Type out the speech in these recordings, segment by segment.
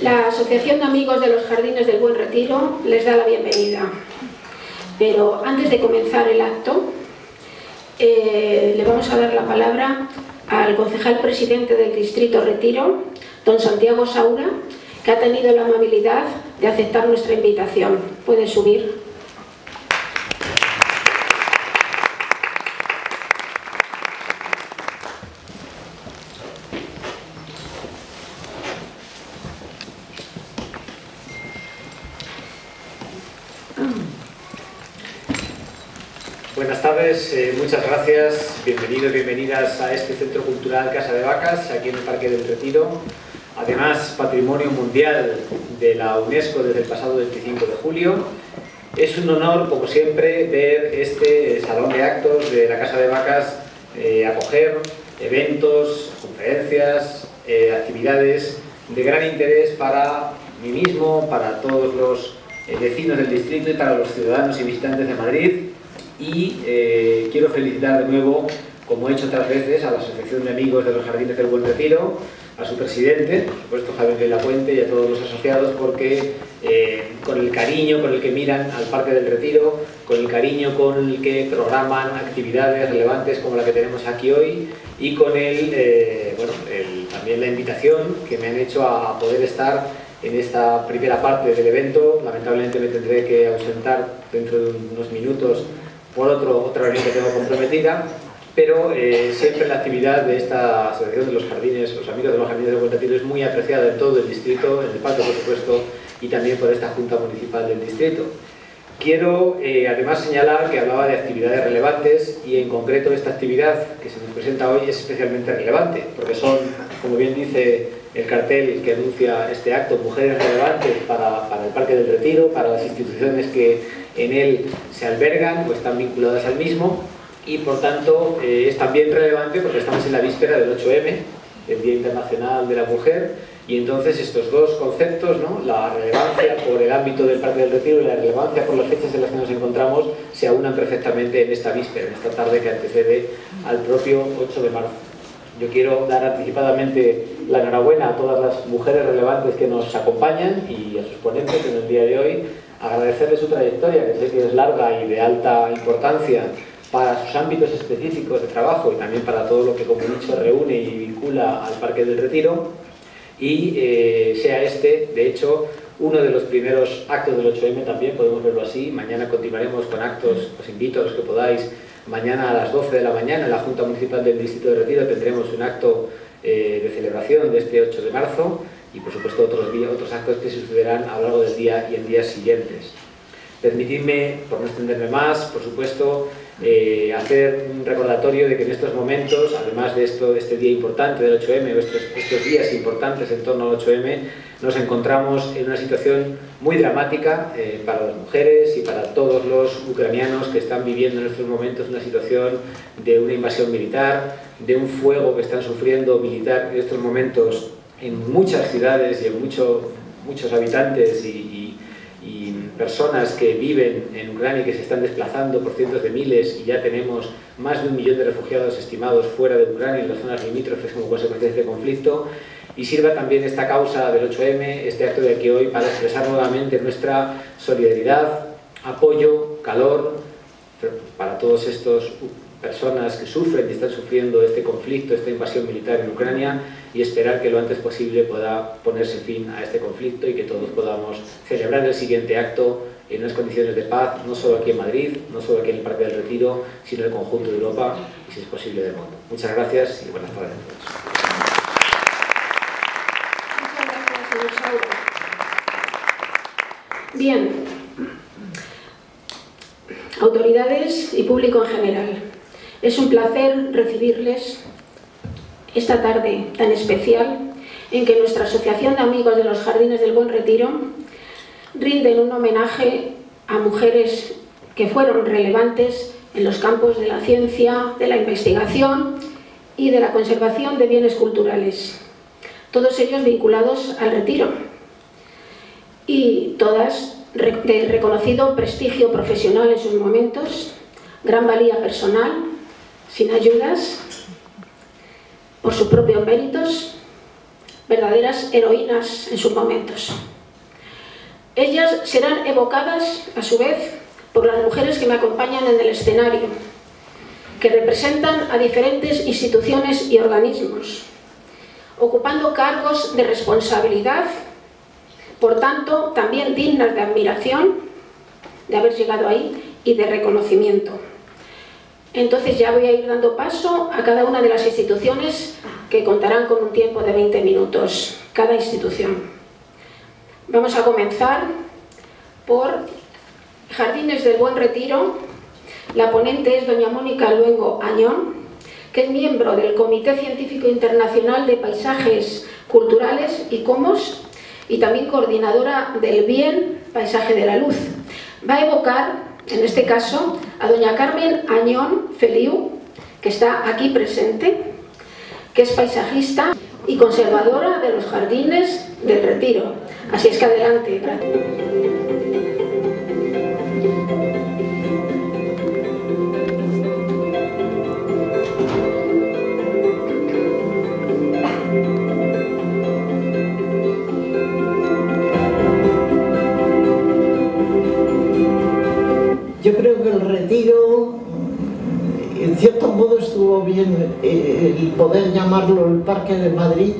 La Asociación de Amigos de los Jardines del Buen Retiro les da la bienvenida. Pero antes de comenzar el acto, le vamos a dar la palabra al concejal presidente del Distrito Retiro, don Santiago Saura, que ha tenido la amabilidad de aceptar nuestra invitación. Puede subir. Buenas tardes, muchas gracias, bienvenidos, bienvenidas a este Centro Cultural Casa de Vacas, aquí en el Parque del Retiro. Además, Patrimonio Mundial de la UNESCO desde el pasado 25 de julio. Es un honor, como siempre, ver este salón de actos de la Casa de Vacas acoger eventos, conferencias, actividades de gran interés para mí mismo, para todos los vecinos del distrito y para los ciudadanos y visitantes de Madrid. Y quiero felicitar de nuevo, como he hecho otras veces, a la Asociación de Amigos de los Jardines del Buen Retiro, a su presidente, por supuesto Javier de la Puente, y a todos los asociados, porque con el cariño con el que miran al Parque del Retiro, con el cariño con el que programan actividades relevantes como la que tenemos aquí hoy, y con también la invitación que me han hecho a poder estar en esta primera parte del evento. Lamentablemente me tendré que ausentar dentro de unos minutos por otra reunión que tengo comprometida, pero siempre la actividad de esta Asociación de los Jardines, los Amigos de los Jardines del Buen Retiro, es muy apreciada en todo el distrito, en el parque por supuesto, y también por esta Junta Municipal del distrito. Quiero además señalar que hablaba de actividades relevantes, y en concreto esta actividad que se nos presenta hoy es especialmente relevante, porque son, como bien dice el cartel que anuncia este acto, mujeres relevantes para el Parque del Retiro, para las instituciones que en él se albergan o están vinculadas al mismo, y por tanto es también relevante porque estamos en la víspera del 8M, el Día Internacional de la Mujer, y entonces estos dos conceptos, ¿no?, la relevancia por el ámbito del Parque del Retiro y la relevancia por las fechas en las que nos encontramos, se aunan perfectamente en esta víspera, en esta tarde que antecede al propio 8 de marzo. Yo quiero dar anticipadamente la enhorabuena a todas las mujeres relevantes que nos acompañan y a sus ponentes en el día de hoy, agradecerles su trayectoria, que sé que es larga y de alta importancia para sus ámbitos específicos de trabajo y también para todo lo que, como he dicho, reúne y vincula al Parque del Retiro, y sea este, de hecho, uno de los primeros actos del 8M también, podemos verlo así. Mañana continuaremos con actos, os invito a los que podáis. Mañana a las 12 de la mañana en la Junta Municipal del Distrito de Retiro tendremos un acto de celebración de este 8 de marzo y por supuesto otros actos que sucederán a lo largo del día y en días siguientes. Permitidme, por no extenderme más, por supuesto, hacer un recordatorio de que en estos momentos, además de este día importante del 8M, o estos días importantes en torno al 8M, nos encontramos en una situación muy dramática para las mujeres y para todos los ucranianos que están viviendo en estos momentos una situación de una invasión militar, de un fuego que están sufriendo militar en estos momentos en muchas ciudades y en muchos habitantes y personas que viven en Ucrania y que se están desplazando por cientos de miles, y ya tenemos más de 1 millón de refugiados estimados fuera de Ucrania en las zonas limítrofes como consecuencia de este conflicto. Y sirva también esta causa del 8M, este acto de aquí hoy, para expresar nuevamente nuestra solidaridad, apoyo, calor para todas estas personas que sufren y están sufriendo este conflicto, esta invasión militar en Ucrania, y esperar que lo antes posible pueda ponerse fin a este conflicto y que todos podamos celebrar el siguiente acto en unas condiciones de paz, no solo aquí en Madrid, no solo aquí en el Parque del Retiro, sino en el conjunto de Europa y, si es posible, del mundo. Muchas gracias y buenas tardes a todos. Bien, autoridades y público en general, es un placer recibirles esta tarde tan especial en que nuestra Asociación de Amigos de los Jardines del Buen Retiro rinden un homenaje a mujeres que fueron relevantes en los campos de la ciencia, de la investigación y de la conservación de bienes culturales, todos ellos vinculados al retiro, y todas de reconocido prestigio profesional en sus momentos, gran valía personal, sin ayudas, por sus propios méritos, verdaderas heroínas en sus momentos. Ellas serán evocadas, a su vez, por las mujeres que me acompañan en el escenario, que representan a diferentes instituciones y organismos, ocupando cargos de responsabilidad, por tanto, también dignas de admiración, de haber llegado ahí, y de reconocimiento. Entonces ya voy a ir dando paso a cada una de las instituciones que contarán con un tiempo de 20 minutos, cada institución. Vamos a comenzar por Jardines del Buen Retiro. La ponente es doña Mónica Luengo Añón, que es miembro del Comité Científico Internacional de Paisajes Culturales y COMOS y también coordinadora del Bien Paisaje de la Luz. Va a evocar, en este caso, a doña Carmen Añón Feliu, que está aquí presente, que es paisajista y conservadora de los Jardines del Retiro. Así es que adelante. Yo creo que el Retiro, en cierto modo, estuvo bien el poder llamarlo el Parque de Madrid,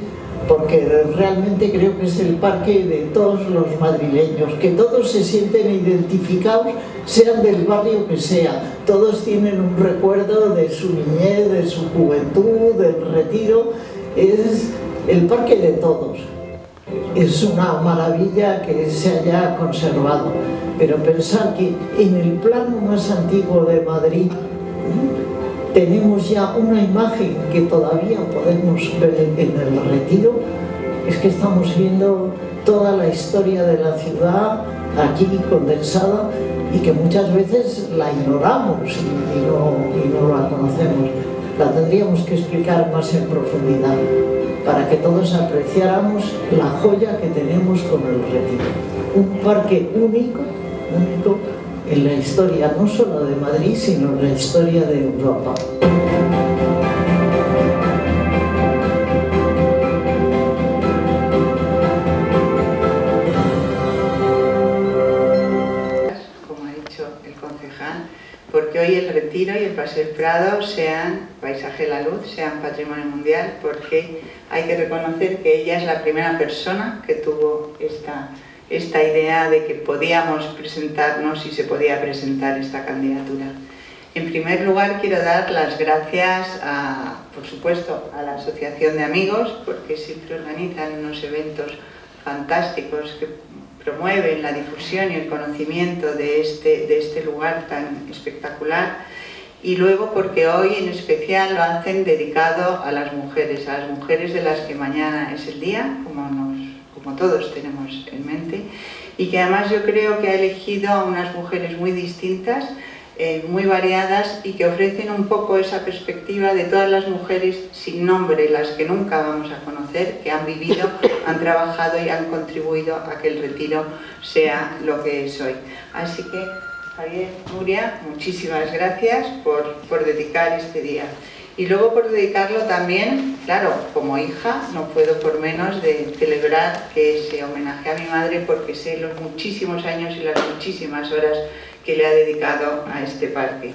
porque realmente creo que es el parque de todos los madrileños, que todos se sienten identificados, sean del barrio que sea. Todos tienen un recuerdo de su niñez, de su juventud, del Retiro. Es el parque de todos. Es una maravilla que se haya conservado, pero pensar que en el plano más antiguo de Madrid tenemos ya una imagen que todavía podemos ver en el Retiro, es que estamos viendo toda la historia de la ciudad aquí condensada y que muchas veces la ignoramos y no la conocemos. La tendríamos que explicar más en profundidad para que todos apreciáramos la joya que tenemos con el Retiro. Un parque único en la historia no solo de Madrid, sino en la historia de Europa. Como ha dicho el concejal, porque hoy el Retiro y el Paseo del Prado sean Paisaje de la Luz, sean Patrimonio Mundial, porque hay que reconocer que ella es la primera persona que tuvo esta idea de que podíamos presentarnos y se podía presentar esta candidatura. En primer lugar, quiero dar las gracias, por supuesto, a la Asociación de Amigos, porque siempre organizan unos eventos fantásticos que promueven la difusión y el conocimiento de este lugar tan espectacular, y luego porque hoy en especial lo hacen dedicado a las mujeres de las que mañana es el día, como todos tenemos en mente, y que además yo creo que ha elegido a unas mujeres muy distintas, muy variadas, y que ofrecen un poco esa perspectiva de todas las mujeres sin nombre, las que nunca vamos a conocer, que han vivido, han trabajado y han contribuido a que el Retiro sea lo que es hoy. Así que, Javier, Nuria, muchísimas gracias por dedicar este día. Y luego por dedicarlo también, claro, como hija, no puedo por menos de celebrar que se homenaje a mi madre, porque sé los muchísimos años y las muchísimas horas que le ha dedicado a este parque.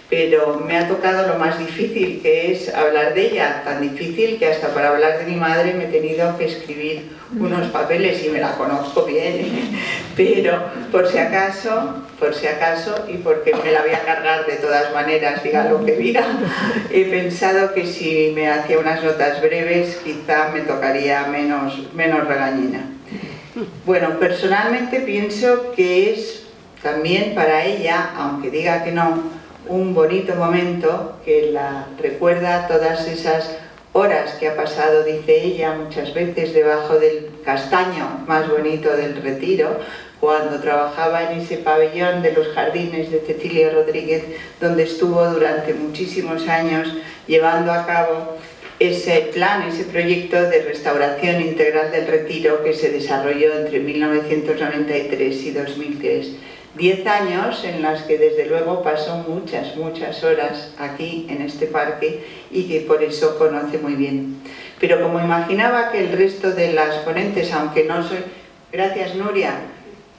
Pero me ha tocado lo más difícil, que es hablar de ella, tan difícil que hasta para hablar de mi madre me he tenido que escribir unos papeles y me la conozco bien, pero por si acaso, y porque me la voy a cargar de todas maneras, diga lo que diga, he pensado que si me hacía unas notas breves quizá me tocaría menos regañina. Bueno, personalmente pienso que es también para ella, aunque diga que no, un bonito momento que la recuerda todas esas horas que ha pasado, dice ella, muchas veces debajo del castaño más bonito del Retiro, cuando trabajaba en ese pabellón de los Jardines de Cecilia Rodríguez, donde estuvo durante muchísimos años llevando a cabo ese plan, ese proyecto de restauración integral del Retiro que se desarrolló entre 1993 y 2003. 10 años en las que desde luego pasó muchas horas aquí en este parque y que por eso conoce muy bien. Pero como imaginaba que el resto de las ponentes, aunque no soy... Gracias, Nuria,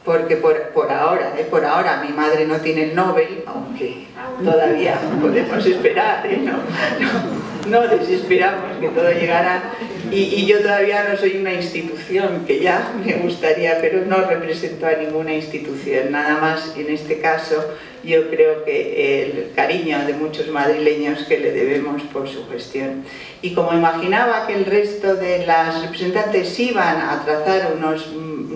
porque por ahora mi madre no tiene el Nobel, aunque todavía podemos esperar, no desesperamos que todo llegará, y yo todavía no soy una institución, que ya me gustaría, pero no represento a ninguna institución, nada más en este caso yo creo que el cariño de muchos madrileños que le debemos por su gestión. Y como imaginaba que el resto de las representantes iban a trazar unos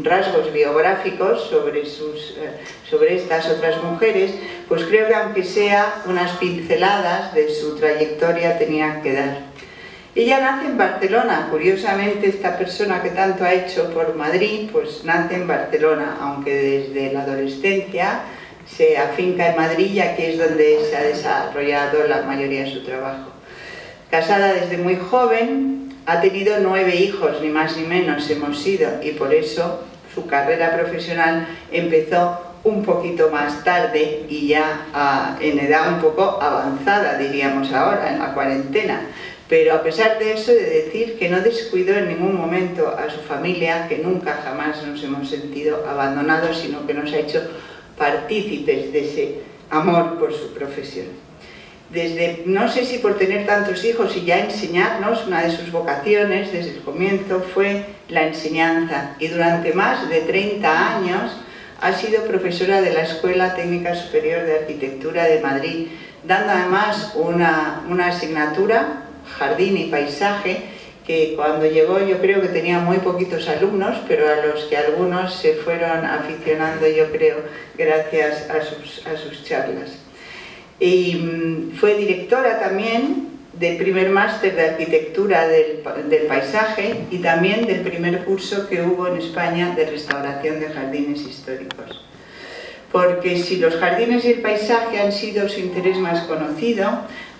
rasgos biográficos sobre estas otras mujeres, pues creo que aunque sea unas pinceladas de su trayectoria tenía que dar. Ella nace en Barcelona, curiosamente esta persona que tanto ha hecho por Madrid, pues nace en Barcelona, aunque desde la adolescencia se afinca en Madrid y aquí es donde se ha desarrollado la mayoría de su trabajo. Casada desde muy joven, ha tenido 9 hijos, ni más ni menos hemos sido, y por eso su carrera profesional empezó un poquito más tarde y ya en edad un poco avanzada, diríamos ahora, en la cuarentena. Pero a pesar de eso, de decir que no descuidó en ningún momento a su familia, que nunca jamás nos hemos sentido abandonados, sino que nos ha hecho partícipes de ese amor por su profesión. Desde, no sé si por tener tantos hijos y ya enseñarnos, una de sus vocaciones desde el comienzo fue la enseñanza, y durante más de 30 años ha sido profesora de la Escuela Técnica Superior de Arquitectura de Madrid, dando además una asignatura, Jardín y Paisaje, que cuando llegó yo creo que tenía muy poquitos alumnos, pero a los que algunos se fueron aficionando, yo creo, gracias a sus charlas. Y fue directora también del primer máster de arquitectura del paisaje y también del primer curso que hubo en España de restauración de jardines históricos. Porque si los jardines y el paisaje han sido su interés más conocido,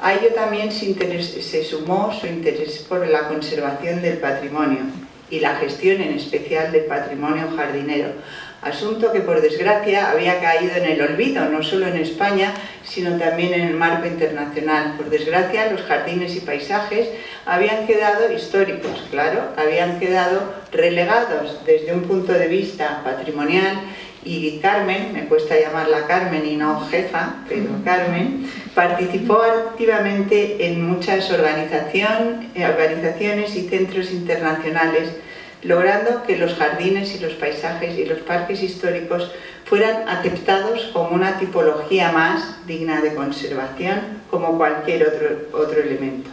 a ello también se sumó su interés por la conservación del patrimonio y la gestión en especial del patrimonio jardinero, asunto que por desgracia había caído en el olvido, no solo en España, sino también en el marco internacional. Por desgracia, los jardines y paisajes habían quedado históricos, claro, habían quedado relegados desde un punto de vista patrimonial, y Carmen, me cuesta llamarla Carmen y no jefa, pero Carmen, participó activamente en muchas organizaciones y centros internacionales, logrando que los jardines y los paisajes y los parques históricos fueran aceptados como una tipología más digna de conservación, como cualquier otro elemento.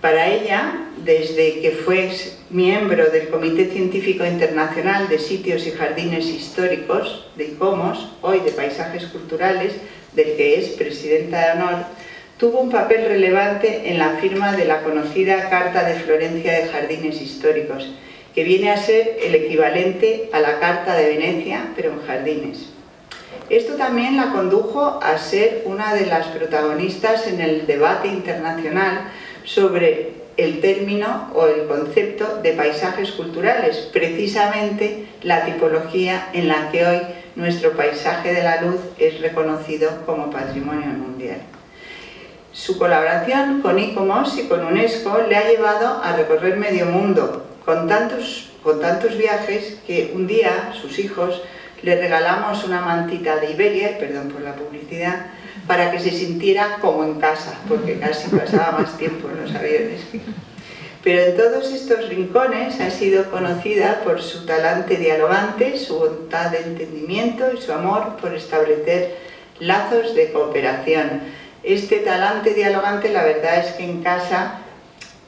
Para ella, desde que fue miembro del Comité Científico Internacional de Sitios y Jardines Históricos, de ICOMOS, hoy de Paisajes Culturales, del que es presidenta de honor, tuvo un papel relevante en la firma de la conocida Carta de Florencia de Jardines Históricos, que viene a ser el equivalente a la Carta de Venecia, pero en jardines. Esto también la condujo a ser una de las protagonistas en el debate internacional sobre el término o el concepto de paisajes culturales, precisamente la tipología en la que hoy nuestro paisaje de la luz es reconocido como patrimonio mundial. Su colaboración con ICOMOS y con UNESCO le ha llevado a recorrer medio mundo, con tantos viajes que un día sus hijos le regalamos una mantita de Iberia, y perdón por la publicidad, para que se sintiera como en casa, porque casi pasaba más tiempo en los aviones. Pero en todos estos rincones ha sido conocida por su talante dialogante, su voluntad de entendimiento y su amor por establecer lazos de cooperación. Este talante dialogante, la verdad es que en casa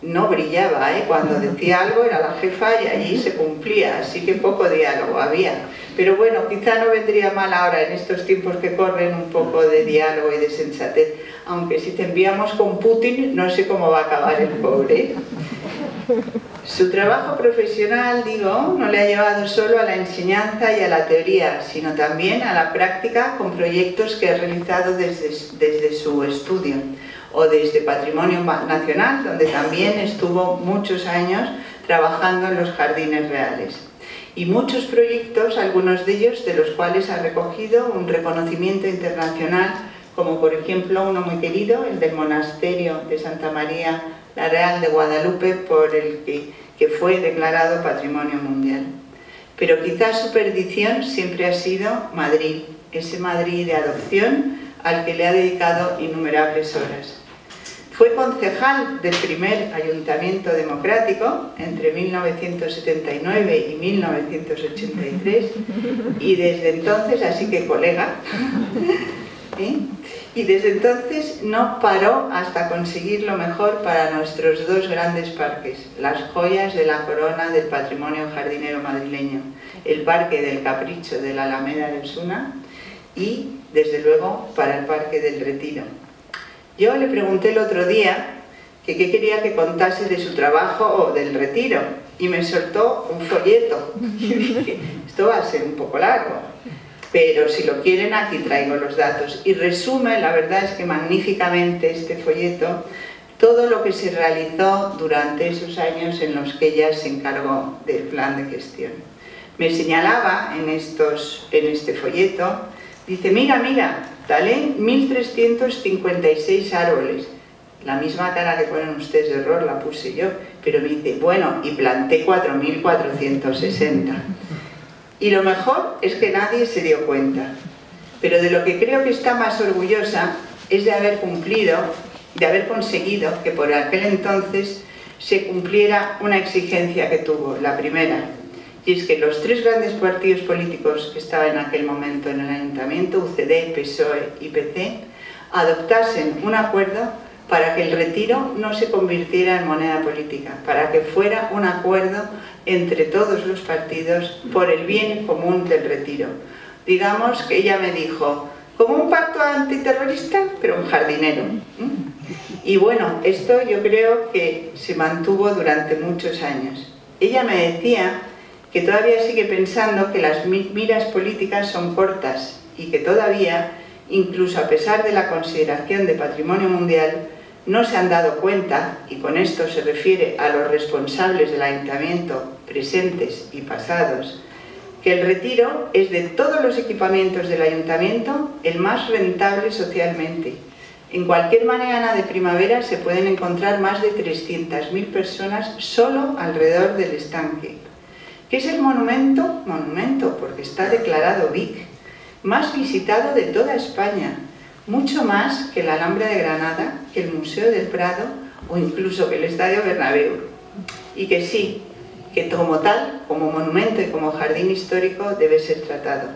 no brillaba, cuando decía algo era la jefa y allí se cumplía, así que poco diálogo había. Pero bueno, quizá no vendría mal ahora en estos tiempos que corren un poco de diálogo y de sensatez, aunque si te enviamos con Putin no sé cómo va a acabar el pobre. Su trabajo profesional, digo, no le ha llevado solo a la enseñanza y a la teoría, sino también a la práctica con proyectos que ha realizado desde su estudio, o desde Patrimonio Nacional, donde también estuvo muchos años trabajando en los jardines reales. Y muchos proyectos, algunos de ellos de los cuales ha recogido un reconocimiento internacional como por ejemplo uno muy querido, el del monasterio de Santa María la Real de Guadalupe, por el que fue declarado Patrimonio Mundial. Pero quizás su perdición siempre ha sido Madrid, ese Madrid de adopción al que le ha dedicado innumerables horas. Fue concejal del primer ayuntamiento democrático entre 1979 y 1983 y desde entonces, así que colega, y desde entonces no paró hasta conseguir lo mejor para nuestros dos grandes parques, las joyas de la corona del patrimonio jardinero madrileño, el Parque del Capricho de la Alameda del Suna y, desde luego, para el Parque del Retiro. Yo le pregunté el otro día que qué quería que contase de su trabajo o del Retiro y me soltó un folleto y dije, esto va a ser un poco largo, pero si lo quieren aquí traigo los datos. Y resume, la verdad es que magníficamente este folleto, todo lo que se realizó durante esos años en los que ella se encargó del plan de gestión. Me señalaba en este folleto, dice, mira, talé 1.356 árboles. La misma cara que ponen ustedes de error la puse yo, pero me dice, bueno, y planté 4.460. Y lo mejor es que nadie se dio cuenta. Pero de lo que creo que está más orgullosa es de haber cumplido, de haber conseguido que por aquel entonces se cumpliera una exigencia que tuvo, la primera. Y es que los tres grandes partidos políticos que estaban en aquel momento en el ayuntamiento, UCD, PSOE y PC, adoptasen un acuerdo para que el Retiro no se convirtiera en moneda política, para que fuera un acuerdo entre todos los partidos por el bien común del Retiro. Digamos que ella me dijo, como un pacto antiterrorista, pero un jardinero. Y bueno, esto yo creo que se mantuvo durante muchos años. Ella me decía que todavía sigue pensando que las miras políticas son cortas y que todavía, incluso a pesar de la consideración de Patrimonio Mundial, no se han dado cuenta, y con esto se refiere a los responsables del ayuntamiento, presentes y pasados, que el Retiro es de todos los equipamientos del ayuntamiento el más rentable socialmente. En cualquier mañana de primavera se pueden encontrar más de 300.000 personas solo alrededor del estanque. ¿Qué es el monumento? Monumento, porque está declarado BIC, más visitado de toda España, mucho más que la Alhambra de Granada, que el Museo del Prado o incluso que el Estadio Bernabéu. Y que sí, que como tal, como monumento y como jardín histórico debe ser tratado.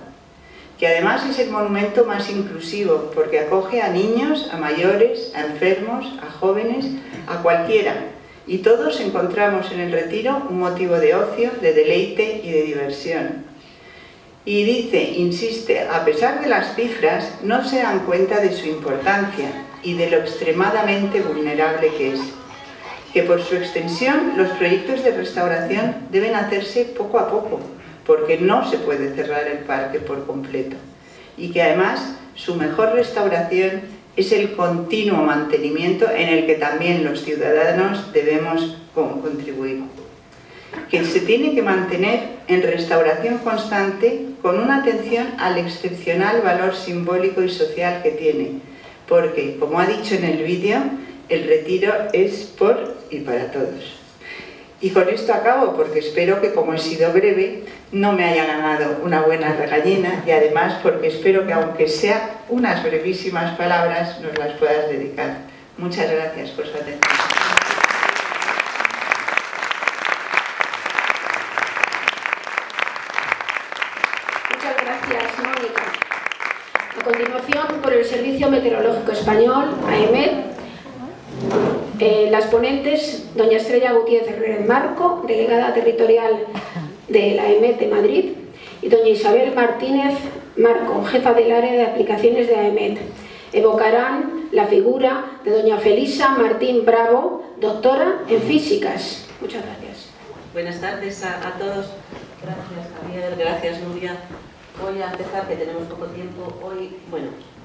Que además es el monumento más inclusivo, porque acoge a niños, a mayores, a enfermos, a jóvenes, a cualquiera. Y todos encontramos en el Retiro un motivo de ocio, de deleite y de diversión. Y dice, insiste, a pesar de las cifras, no se dan cuenta de su importancia y de lo extremadamente vulnerable que es. Que por su extensión, los proyectos de restauración deben hacerse poco a poco, porque no se puede cerrar el parque por completo. Y que además, su mejor restauración es el continuo mantenimiento en el que también los ciudadanos debemos contribuir. Que se tiene que mantener en restauración constante con una atención al excepcional valor simbólico y social que tiene, porque, como ha dicho en el vídeo, el Retiro es por y para todos. Y con esto acabo, porque espero que, como he sido breve, no me haya ganado una buena regañina y además porque espero que, aunque sea unas brevísimas palabras, nos las puedas dedicar. Muchas gracias por su atención. Muchas gracias, Mónica. A continuación, por el Servicio Meteorológico Español, AEMET, las ponentes, doña Estrella Gutiérrez Herrera Marco, delegada territorial de la AEMET de Madrid, y doña Isabel Martínez Marco, jefa del área de aplicaciones de AEMET. Evocarán la figura de doña Felisa Martín Bravo, doctora en físicas. Muchas gracias. Buenas tardes a todos. Gracias, Javier. Gracias, Nuria. Voy a empezar, que tenemos poco tiempo. Hoy,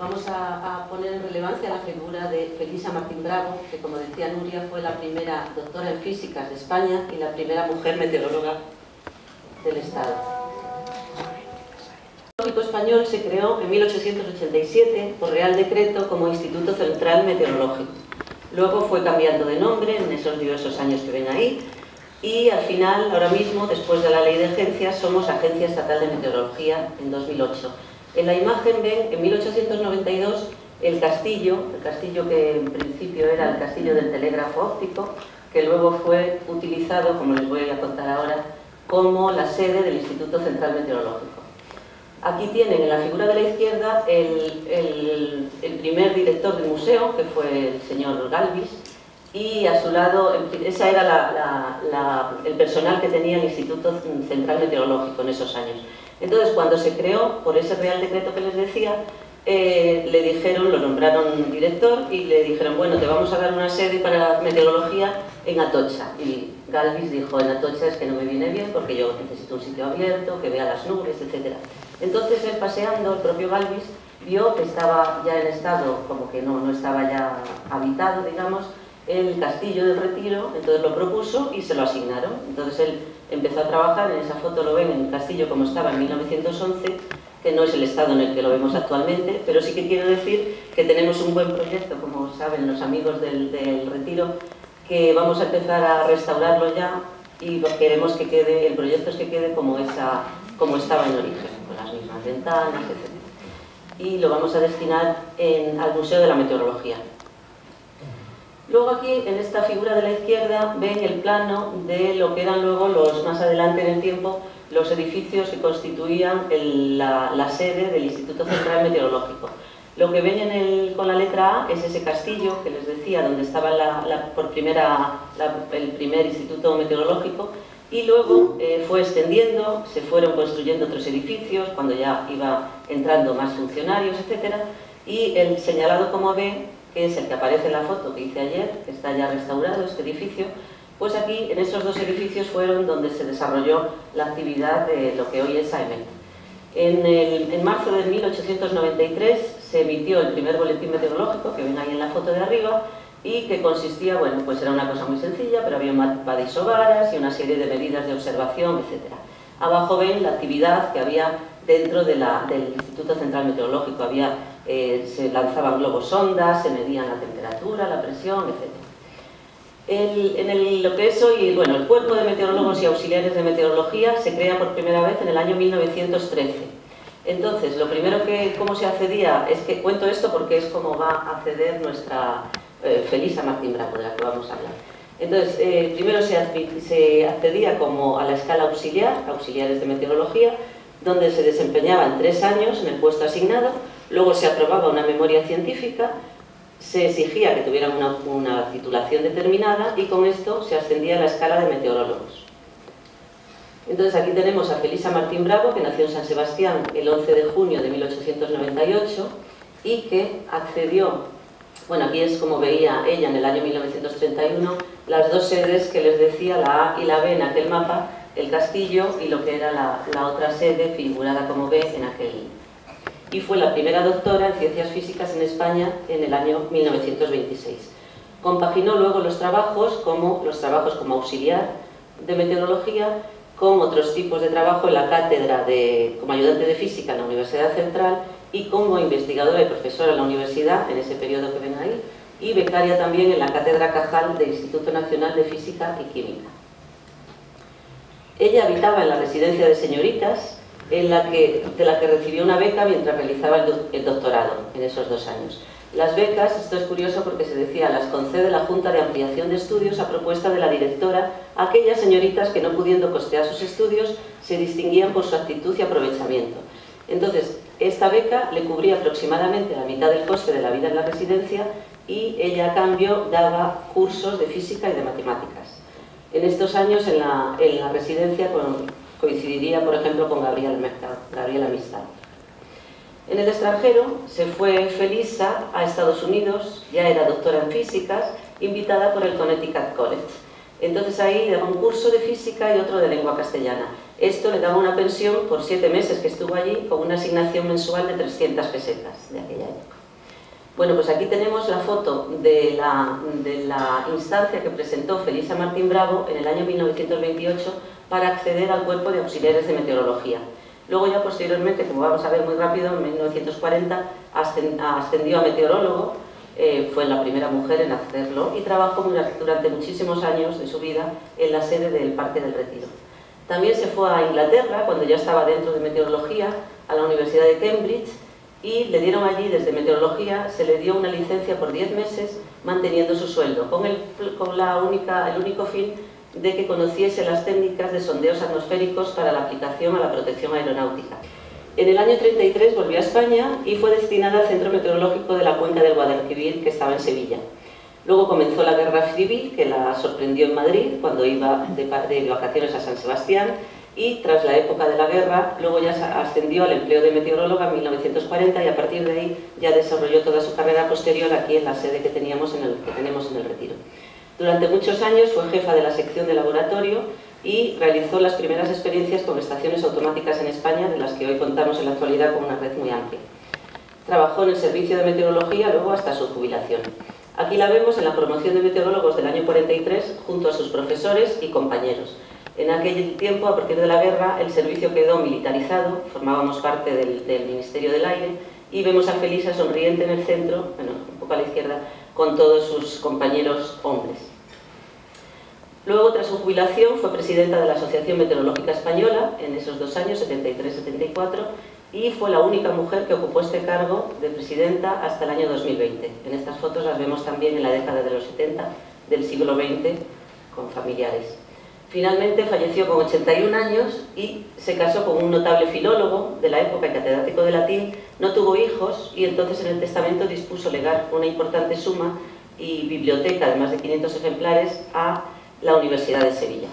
vamos a poner en relevancia la figura de Felisa Martín Bravo, que, como decía Nuria, fue la primera doctora en físicas de España y la primera mujer meteoróloga del Estado. Meteorológico Español se creó en 1887 por Real Decreto como Instituto Central Meteorológico. Luego fue cambiando de nombre en esos diversos años que ven ahí y al final, ahora mismo, después de la Ley de Agencias, somos Agencia Estatal de Meteorología en 2008. En la imagen ven, en 1892, el castillo que en principio era el castillo del telégrafo óptico, que luego fue utilizado, como les voy a contar ahora, como la sede del Instituto Central Meteorológico. Aquí tienen en la figura de la izquierda el primer director del museo, que fue el señor Galvis, y a su lado, ese era el personal que tenía el Instituto Central Meteorológico en esos años. Entonces, cuando se creó, por ese Real Decreto que les decía, le dijeron, lo nombraron director y le dijeron, bueno, te vamos a dar una sede para meteorología en Atocha. Y Galvis dijo, en Atocha es que no me viene bien porque yo necesito un sitio abierto, que vea las nubes, etc. Entonces él paseando, el propio Galvis, vio que estaba ya en estado, como que no estaba ya habitado, digamos, el castillo del Retiro, entonces lo propuso y se lo asignaron. Entonces él empezó a trabajar, en esa foto lo ven, en el castillo como estaba en 1911, que no es el estado en el que lo vemos actualmente, pero sí que quiero decir que tenemos un buen proyecto, como saben los amigos del Retiro, que vamos a empezar a restaurarlo ya y queremos que quede, el proyecto es que quede como estaba en origen, con las mismas ventanas, etc. Y lo vamos a destinar al Museo de la Meteorología. Luego aquí, en esta figura de la izquierda, ven el plano de lo que eran luego más adelante en el tiempo, los edificios que constituían la sede del Instituto Central Meteorológico. Lo que ven con la letra A es ese castillo que les decía, donde estaba el primer instituto meteorológico, y luego fue extendiendo, se fueron construyendo otros edificios, cuando ya iba entrando más funcionarios, etc. Y el señalado como B, que es el que aparece en la foto que hice ayer, que está ya restaurado este edificio, pues aquí, en esos dos edificios, fueron donde se desarrolló la actividad de lo que hoy es AEMET. En marzo de 1893 se emitió el primer boletín meteorológico, que ven ahí en la foto de arriba, y que consistía, bueno, pues era una cosa muy sencilla, pero había badisovaras y una serie de medidas de observación, etc. Abajo ven la actividad que había dentro del Instituto Central Meteorológico. Se lanzaban globos sondas, se medían la temperatura, la presión, etc. Lo que es hoy, bueno, el Cuerpo de Meteorólogos y Auxiliares de Meteorología se crea por primera vez en el año 1913. Entonces, lo primero cómo se accedía, es que cuento esto porque es como va a acceder nuestra Felisa Martín Bravo, de la que vamos a hablar. Entonces, primero se accedía como a la escala auxiliar, auxiliares de meteorología, donde se desempeñaban 3 años en el puesto asignado, luego se aprobaba una memoria científica, se exigía que tuvieran una titulación determinada y con esto se ascendía a la escala de meteorólogos. Entonces aquí tenemos a Felisa Martín Bravo, que nació en San Sebastián el 11 de junio de 1898 y que accedió, bueno, aquí es como veía ella en el año 1931, las dos sedes que les decía, la A y la B en aquel mapa, el castillo y lo que era la otra sede figurada como B en aquel. Y fue la primera doctora en Ciencias Físicas en España en el año 1926. Compaginó luego los trabajos como auxiliar de meteorología con otros tipos de trabajo en la cátedra como ayudante de física en la Universidad Central y como investigadora y profesora en la universidad, en ese periodo que ven ahí, y becaria también en la cátedra Cajal del Instituto Nacional de Física y Química. Ella habitaba en la residencia de señoritas, de la que recibió una beca mientras realizaba el doctorado en esos 2 años. Las becas, esto es curioso porque se decía, las concede la Junta de Ampliación de Estudios a propuesta de la directora a aquellas señoritas que no pudiendo costear sus estudios se distinguían por su actitud y aprovechamiento. Entonces, esta beca le cubría aproximadamente la mitad del coste de la vida en la residencia y ella a cambio daba cursos de física y de matemáticas. En estos años en la residencia coincidiría, por ejemplo, con Gabriela Mistral. En el extranjero se fue Felisa a Estados Unidos, ya era doctora en físicas, invitada por el Connecticut College. Entonces ahí daba un curso de física y otro de lengua castellana. Esto le daba una pensión por 7 meses que estuvo allí, con una asignación mensual de 300 pesetas de aquella época. Bueno, pues aquí tenemos la foto de la instancia que presentó Felisa Martín Bravo en el año 1928 para acceder al Cuerpo de Auxiliares de Meteorología. Luego ya posteriormente, como vamos a ver muy rápido, en 1940 ascendió a meteorólogo, fue la primera mujer en hacerlo y trabajó durante muchísimos años de su vida en la sede del Parque del Retiro. También se fue a Inglaterra, cuando ya estaba dentro de meteorología, a la Universidad de Cambridge, y le dieron allí, desde meteorología, se le dio una licencia por 10 meses manteniendo su sueldo, con el único fin de que conociese las técnicas de sondeos atmosféricos para la aplicación a la protección aeronáutica. En el año 33 volvió a España y fue destinada al Centro Meteorológico de la Cuenca del Guadalquivir, que estaba en Sevilla. Luego comenzó la Guerra Civil, que la sorprendió en Madrid, cuando iba de vacaciones a San Sebastián, y tras la época de la guerra, luego ya ascendió al empleo de meteoróloga en 1940 y a partir de ahí ya desarrolló toda su carrera posterior aquí en la sede que tenemos en el Retiro. Durante muchos años fue jefa de la sección de laboratorio y realizó las primeras experiencias con estaciones automáticas en España, de las que hoy contamos en la actualidad con una red muy amplia. Trabajó en el servicio de meteorología luego hasta su jubilación. Aquí la vemos en la promoción de meteorólogos del año 43 junto a sus profesores y compañeros. En aquel tiempo, a partir de la guerra, el servicio quedó militarizado, formábamos parte del Ministerio del Aire y vemos a Felisa sonriente en el centro, bueno, un poco a la izquierda, con todos sus compañeros hombres. Luego, tras su jubilación, fue presidenta de la Asociación Meteorológica Española en esos 2 años, 73-74, y fue la única mujer que ocupó este cargo de presidenta hasta el año 2020. En estas fotos las vemos también en la década de los 70 del siglo XX con familiares. Finalmente falleció con 81 años y se casó con un notable filólogo de la época, catedrático de latín, no tuvo hijos y entonces en el testamento dispuso legar una importante suma y biblioteca de más de 500 ejemplares a la Universidad de Sevilla.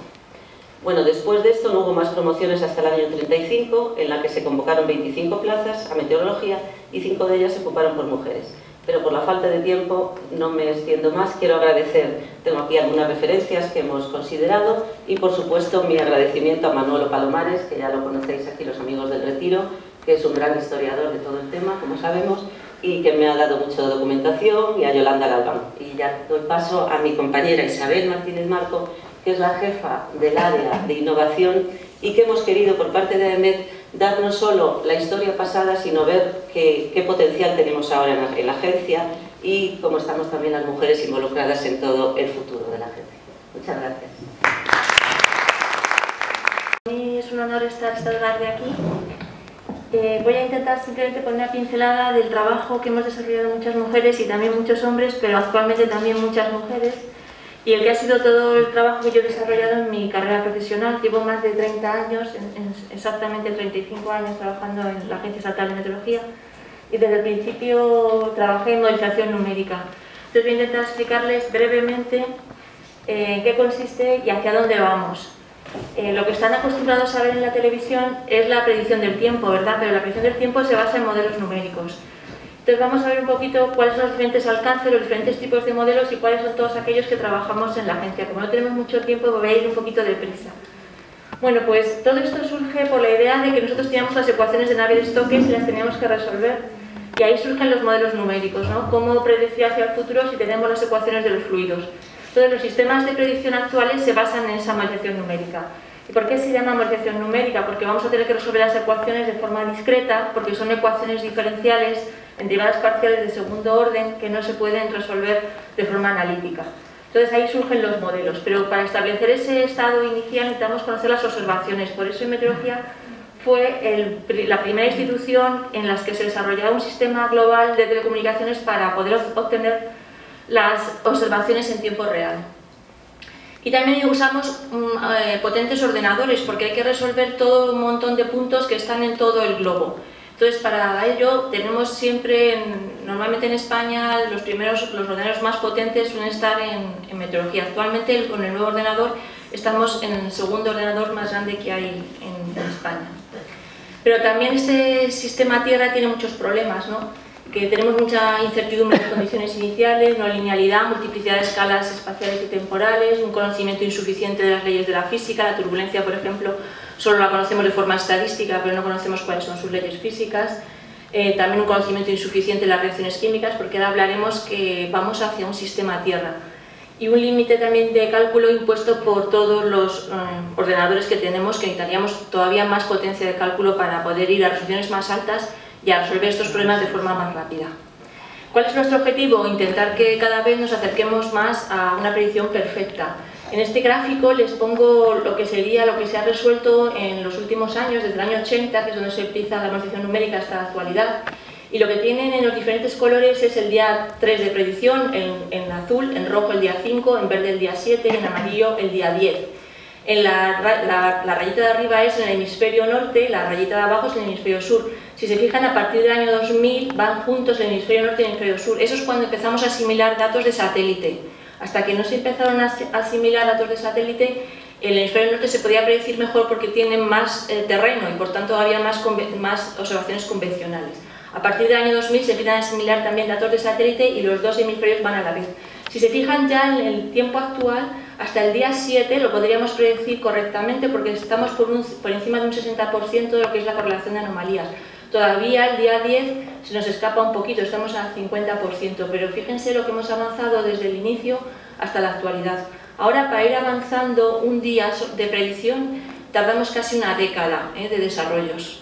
Bueno, después de esto no hubo más promociones hasta el año 35, en la que se convocaron 25 plazas a meteorología y 5 de ellas se ocuparon por mujeres. Pero por la falta de tiempo no me extiendo más. Quiero agradecer, tengo aquí algunas referencias que hemos considerado y por supuesto mi agradecimiento a Manolo Palomares, que ya lo conocéis aquí los amigos del Retiro, que es un gran historiador de todo el tema, como sabemos, y que me ha dado mucha documentación, y a Yolanda Galván. Y ya doy paso a mi compañera Isabel Martínez Marco, que es la jefa del área de innovación y que hemos querido por parte de AEMET dar no solo la historia pasada, sino ver qué potencial tenemos ahora en la agencia y cómo estamos también las mujeres involucradas en todo el futuro de la agencia. Muchas gracias. Para mí es un honor estar esta tarde aquí. Voy a intentar simplemente poner una pincelada del trabajo que hemos desarrollado muchas mujeres y también muchos hombres, pero actualmente también muchas mujeres, y el que ha sido todo el trabajo que yo he desarrollado en mi carrera profesional. Llevo más de 30 años, exactamente 35 años trabajando en la Agencia Estatal de Meteorología, y desde el principio trabajé en modelización numérica. Entonces voy a intentar explicarles brevemente en qué consiste y hacia dónde vamos. Lo que están acostumbrados a ver en la televisión es la predicción del tiempo, ¿verdad? Pero la predicción del tiempo se basa en modelos numéricos. Entonces vamos a ver un poquito cuáles son los diferentes alcances, los diferentes tipos de modelos y cuáles son todos aquellos que trabajamos en la agencia. Como no tenemos mucho tiempo, voy a ir un poquito deprisa. Bueno, pues todo esto surge por la idea de que nosotros teníamos las ecuaciones de Navier-Stokes y las teníamos que resolver. Y ahí surgen los modelos numéricos, ¿no? Cómo predecir hacia el futuro si tenemos las ecuaciones de los fluidos. Entonces los sistemas de predicción actuales se basan en esa modelización numérica. ¿Y por qué se llama modelización numérica? Porque vamos a tener que resolver las ecuaciones de forma discreta, porque son ecuaciones diferenciales en derivadas parciales de segundo orden que no se pueden resolver de forma analítica. Entonces ahí surgen los modelos, pero para establecer ese estado inicial necesitamos conocer las observaciones. Por eso en meteorología fue la primera institución en la que se desarrollaba un sistema global de telecomunicaciones para poder obtener las observaciones en tiempo real. Y también usamos potentes ordenadores porque hay que resolver todo un montón de puntos que están en todo el globo. Entonces para ello tenemos siempre, normalmente en España, los ordenadores más potentes suelen estar en meteorología. Actualmente con el nuevo ordenador estamos en el segundo ordenador más grande que hay en España. Pero también este sistema Tierra tiene muchos problemas, ¿no? Que tenemos mucha incertidumbre en las condiciones iniciales, no linealidad, multiplicidad de escalas espaciales y temporales, un conocimiento insuficiente de las leyes de la física. La turbulencia, por ejemplo, solo la conocemos de forma estadística, pero no conocemos cuáles son sus leyes físicas. También un conocimiento insuficiente de las reacciones químicas, porque ahora hablaremos que vamos hacia un sistema Tierra. y un límite también de cálculo impuesto por todos los ordenadores que tenemos, que necesitaríamos todavía más potencia de cálculo para poder ir a resoluciones más altas y a resolver estos problemas de forma más rápida. ¿Cuál es nuestro objetivo? Intentar que cada vez nos acerquemos más a una predicción perfecta. En este gráfico les pongo lo que se ha resuelto en los últimos años, desde el año 80, que es donde se utiliza la amortización numérica hasta la actualidad, y lo que tienen en los diferentes colores es el día 3 de predicción, en azul, en rojo el día 5, en verde el día 7 y en amarillo el día 10. La rayita de arriba es en el hemisferio norte, la rayita de abajo es en el hemisferio sur. Si se fijan, a partir del año 2000 van juntos el hemisferio norte y el hemisferio sur. Eso es cuando empezamos a asimilar datos de satélite. Hasta que no se empezaron a asimilar datos de satélite, el hemisferio norte se podía predecir mejor porque tienen más terreno y por tanto había más observaciones convencionales. A partir del año 2000 se empiezan a asimilar también datos de satélite y los dos hemisferios van a la vez. Si se fijan ya en el tiempo actual, hasta el día 7 lo podríamos predecir correctamente porque estamos por encima de un 60% de lo que es la correlación de anomalías. Todavía el día 10 se nos escapa un poquito, estamos al 50%, pero fíjense lo que hemos avanzado desde el inicio hasta la actualidad. Ahora, para ir avanzando un día de predicción, tardamos casi una década de desarrollos.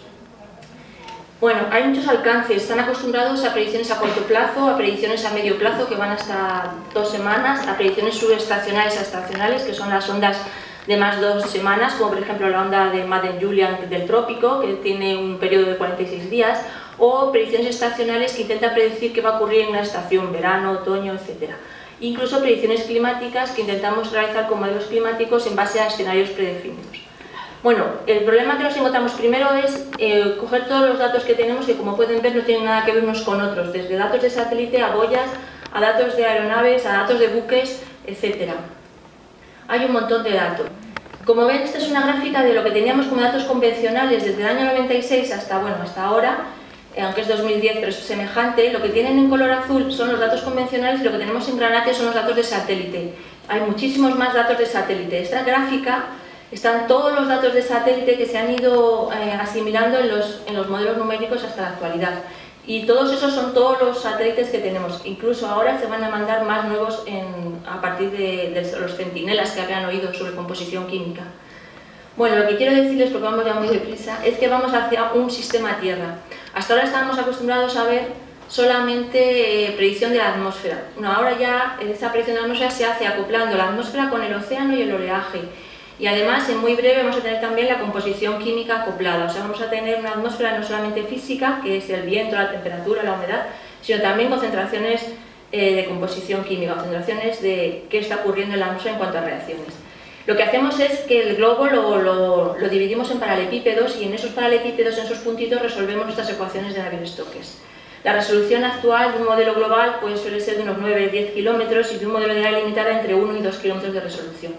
Bueno, hay muchos alcances, están acostumbrados a predicciones a corto plazo, a predicciones a medio plazo que van hasta 2 semanas, a predicciones subestacionales a estacionales, que son las ondas de más 2 semanas, como por ejemplo la onda de Madden-Julian del trópico, que tiene un periodo de 46 días, o predicciones estacionales que intentan predecir qué va a ocurrir en una estación, verano, otoño, etc. Incluso predicciones climáticas que intentamos realizar con modelos climáticos en base a escenarios predefinidos. Bueno, el problema que nos encontramos primero es coger todos los datos que tenemos, que como pueden ver no tienen nada que ver unos con otros, desde datos de satélite a boyas, a datos de aeronaves, a datos de buques, etc. Hay un montón de datos. Como ven, esta es una gráfica de lo que teníamos como datos convencionales desde el año 96 hasta ahora, aunque es 2010 pero es semejante. Lo que tienen en color azul son los datos convencionales y lo que tenemos en granate son los datos de satélite. Hay muchísimos más datos de satélite. Esta gráfica están todos los datos de satélite que se han ido asimilando en los modelos numéricos hasta la actualidad. Y todos esos son todos los satélites que tenemos. Incluso ahora se van a mandar más nuevos a partir de los centinelas que habían oído sobre composición química. Bueno, lo que quiero decirles, porque vamos ya muy deprisa, es que vamos hacia un sistema Tierra. Hasta ahora estábamos acostumbrados a ver solamente predicción de la atmósfera. No, ahora ya esa predicción de la atmósfera se hace acoplando la atmósfera con el océano y el oleaje. Y además, en muy breve, vamos a tener también la composición química acoplada. O sea, vamos a tener una atmósfera no solamente física, que es el viento, la temperatura, la humedad, sino también concentraciones de composición química, concentraciones de qué está ocurriendo en la atmósfera en cuanto a reacciones. Lo que hacemos es que el globo lo dividimos en paralelepípedos y en esos paralelepípedos, en esos puntitos, resolvemos nuestras ecuaciones de Navier-Stokes. La resolución actual de un modelo global pues, suele ser de unos 9-10 kilómetros y de un modelo de área limitada entre 1 y 2 kilómetros de resolución.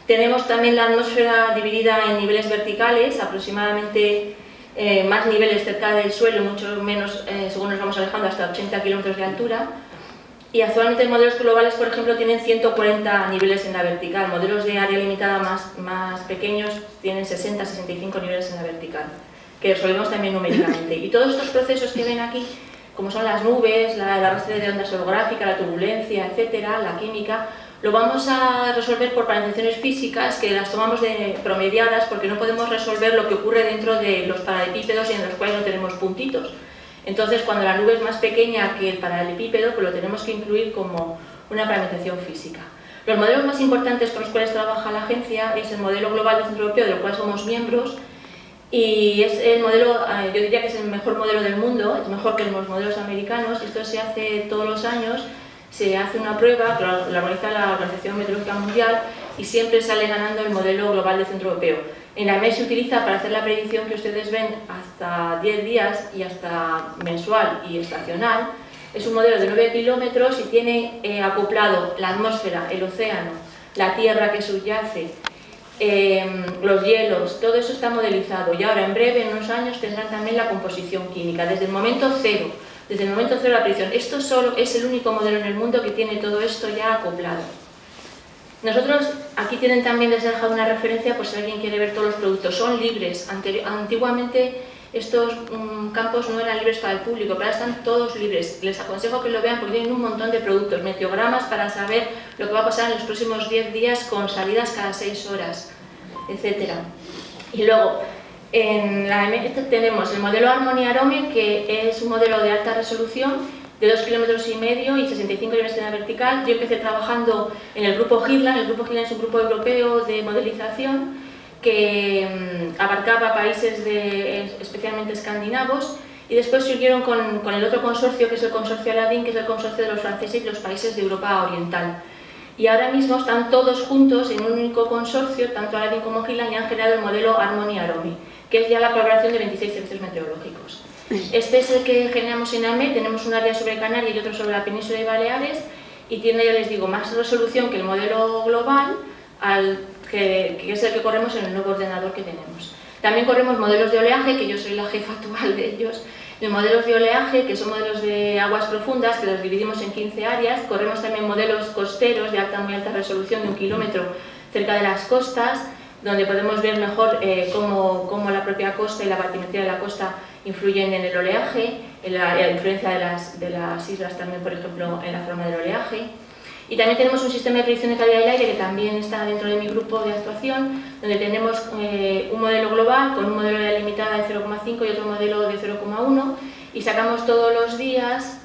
Tenemos también la atmósfera dividida en niveles verticales, aproximadamente más niveles cerca del suelo, mucho menos según nos vamos alejando, hasta 80 kilómetros de altura. Y actualmente modelos globales, por ejemplo, tienen 140 niveles en la vertical. Modelos de área limitada más pequeños tienen 60-65 niveles en la vertical, que resolvemos también numéricamente. Y todos estos procesos que ven aquí, como son las nubes, el arrastre de ondas orográficas, la turbulencia, etcétera, la química, lo vamos a resolver por parametrizaciones físicas que las tomamos de promediadas porque no podemos resolver lo que ocurre dentro de los paralelepípedos y en los cuales no tenemos puntitos. Entonces, cuando la nube es más pequeña que el paralelepípedo, pues lo tenemos que incluir como una parametrización física. Los modelos más importantes con los cuales trabaja la agencia es el modelo global del Centro Europeo, del cual somos miembros, y es el modelo, yo diría que es el mejor modelo del mundo, es mejor que los modelos americanos. Esto se hace todos los años. Se hace una prueba que la organiza la Organización Meteorológica Mundial y siempre sale ganando el modelo global del Centro Europeo. En la MES se utiliza para hacer la predicción que ustedes ven hasta 10 días y hasta mensual y estacional. Es un modelo de 9 kilómetros y tiene acoplado la atmósfera, el océano, la tierra que subyace, los hielos, todo eso está modelizado. Y ahora en breve, en unos años, tendrán también la composición química, desde el momento cero. Desde el momento cero de la predicción. Esto solo es el único modelo en el mundo que tiene todo esto ya acoplado. Nosotros, aquí tienen también, les he dejado una referencia por si alguien quiere ver todos los productos. Son libres. Antiguamente estos campos no eran libres para el público, pero ahora están todos libres. Les aconsejo que lo vean porque tienen un montón de productos, meteogramas para saber lo que va a pasar en los próximos 10 días con salidas cada 6 horas, etc. Y luego, en la EMET tenemos el modelo Harmony Arome, que es un modelo de alta resolución de 2,5 kilómetros y 65 de velocidad vertical. Yo empecé trabajando en el grupo GIRLAN. El grupo GIRLAN es un grupo europeo de modelización que abarcaba países especialmente escandinavos, y después se unieron con el otro consorcio, que es el consorcio Aladdin, que es el consorcio de los franceses y los países de Europa Oriental. Y ahora mismo están todos juntos en un único consorcio, tanto Aladdin como GIRLAN, y han generado el modelo Harmony Arome, que es ya la colaboración de 26 servicios meteorológicos. Este es el que generamos en AME. Tenemos un área sobre Canarias y otro sobre la península de Baleares, y tiene, ya les digo, más resolución que el modelo global, que es el que corremos en el nuevo ordenador que tenemos. También corremos modelos de oleaje, que yo soy la jefa actual de ellos. Los modelos de oleaje, que son modelos de aguas profundas, que los dividimos en 15 áreas. Corremos también modelos costeros de muy alta resolución, de 1 kilómetro, cerca de las costas, donde podemos ver mejor cómo la propia costa y la batimetría de la costa influyen en el oleaje, en la influencia de las islas también, por ejemplo, en la forma del oleaje. Y también tenemos un sistema de predicción de calidad del aire que también está dentro de mi grupo de actuación, donde tenemos un modelo global con un modelo de limitada de 0,5 y otro modelo de 0,1, y sacamos todos los días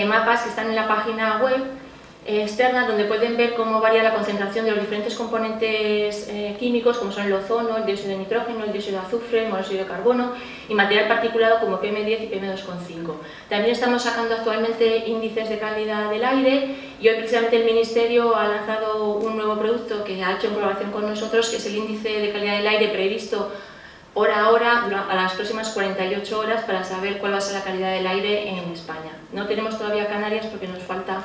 mapas que están en la página web externa, donde pueden ver cómo varía la concentración de los diferentes componentes químicos, como son el ozono, el dióxido de nitrógeno, el dióxido de azufre, el monóxido de carbono, y material particulado como PM10 y PM2,5. También estamos sacando actualmente índices de calidad del aire, y hoy precisamente el Ministerio ha lanzado un nuevo producto que ha hecho en colaboración con nosotros, que es el índice de calidad del aire previsto hora a hora a las próximas 48 horas para saber cuál va a ser la calidad del aire en España. No tenemos todavía Canarias porque nos falta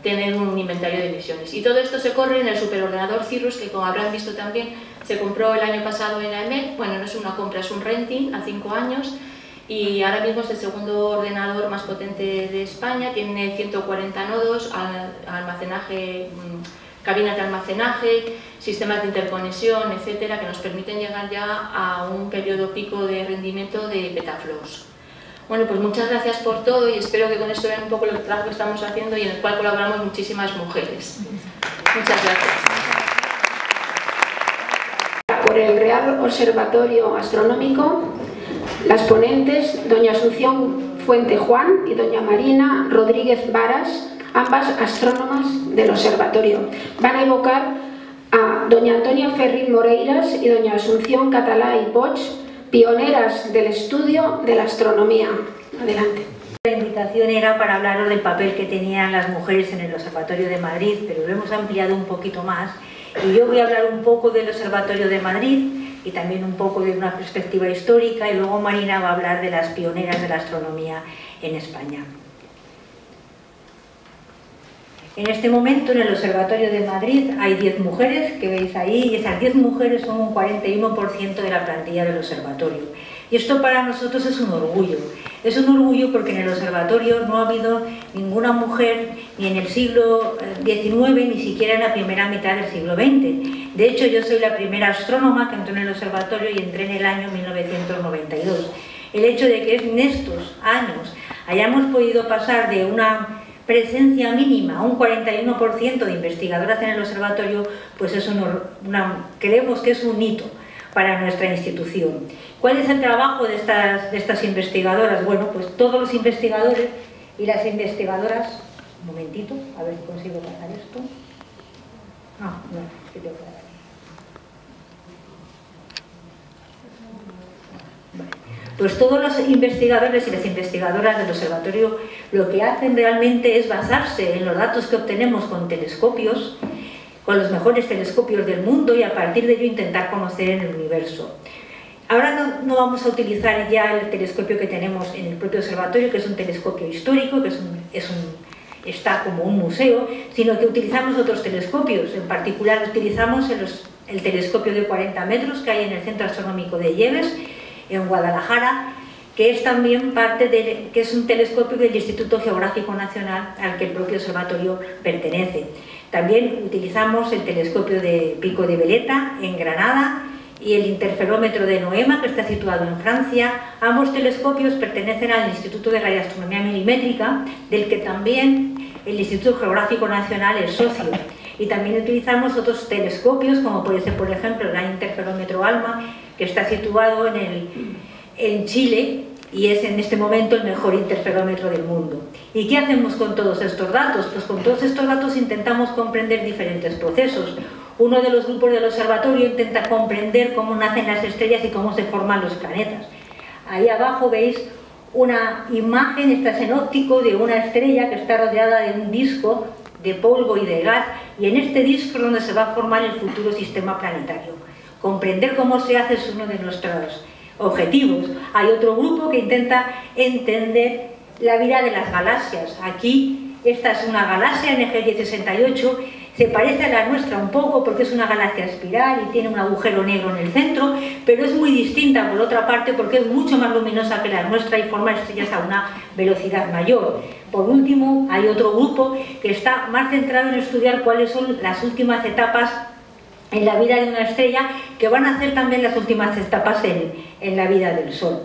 tener un inventario de emisiones. Y todo esto se corre en el superordenador Cirrus, que, como habrán visto también, se compró el año pasado en AEMET. Bueno, no es una compra, es un renting a 5 años, y ahora mismo es el segundo ordenador más potente de España. Tiene 140 nodos, almacenaje, cabinas de almacenaje, sistemas de interconexión, etcétera, que nos permiten llegar ya a un periodo pico de rendimiento de petaflops. Bueno, pues muchas gracias por todo, y espero que con esto vean un poco el trabajo que estamos haciendo y en el cual colaboramos muchísimas mujeres. Muchas gracias. Por el Real Observatorio Astronómico, las ponentes, doña Asunción Fuente Juan y doña Marina Rodríguez Varas, ambas astrónomas del observatorio, van a evocar a doña Antonia Ferrín Moreiras y doña Asunción Catalá y Poch, pioneras del estudio de la astronomía. Adelante. La invitación era para hablaros del papel que tenían las mujeres en el Observatorio de Madrid, pero lo hemos ampliado un poquito más, y yo voy a hablar un poco del Observatorio de Madrid y también un poco de una perspectiva histórica, y luego Marina va a hablar de las pioneras de la astronomía en España. En este momento en el Observatorio de Madrid hay 10 mujeres que veis ahí, y esas 10 mujeres son un 41% de la plantilla del observatorio. Y esto para nosotros es un orgullo. Es un orgullo porque en el observatorio no ha habido ninguna mujer ni en el siglo XIX ni siquiera en la primera mitad del siglo XX. De hecho, yo soy la primera astrónoma que entró en el observatorio y entré en el año 1992. El hecho de que en estos años hayamos podido pasar de una presencia mínima, un 41% de investigadoras en el observatorio, pues es creemos que es un hito para nuestra institución. ¿Cuál es el trabajo de estas investigadoras? Bueno, pues todos los investigadores y las investigadoras... Un momentito, a ver si consigo pasar esto. Ah, no, es que tengo que dar aquí. Vale. Pues todos los investigadores y las investigadoras del observatorio lo que hacen realmente es basarse en los datos que obtenemos con telescopios, con los mejores telescopios del mundo, y a partir de ello intentar conocer en el universo. Ahora no vamos a utilizar ya el telescopio que tenemos en el propio observatorio, que es un telescopio histórico, que está como un museo, sino que utilizamos otros telescopios. En particular utilizamos el telescopio de 40 metros que hay en el Centro Astronómico de Yebes, en Guadalajara, que es también que es un telescopio del Instituto Geográfico Nacional al que el propio observatorio pertenece. También utilizamos el telescopio de Pico de Veleta en Granada, y el interferómetro de Noema, que está situado en Francia. Ambos telescopios pertenecen al Instituto de Radioastronomía Milimétrica, del que también el Instituto Geográfico Nacional es socio. Y también utilizamos otros telescopios, como puede ser, por ejemplo, el Gran Interferómetro ALMA, que está situado en Chile, y es en este momento el mejor interferómetro del mundo. ¿Y qué hacemos con todos estos datos? Pues con todos estos datos intentamos comprender diferentes procesos. Uno de los grupos del observatorio intenta comprender cómo nacen las estrellas y cómo se forman los planetas. Ahí abajo veis una imagen, esta es en óptico, de una estrella que está rodeada de un disco de polvo y de gas, y en este disco es donde se va a formar el futuro sistema planetario. Comprender cómo se hace es uno de nuestros objetivos. Hay otro grupo que intenta entender la vida de las galaxias. Aquí, esta es una galaxia NG 1068, se parece a la nuestra un poco porque es una galaxia espiral y tiene un agujero negro en el centro, pero es muy distinta por otra parte porque es mucho más luminosa que la nuestra y forma estrellas a una velocidad mayor. Por último, hay otro grupo que está más centrado en estudiar cuáles son las últimas etapas en la vida de una estrella, que van a hacer también las últimas etapas en la vida del Sol.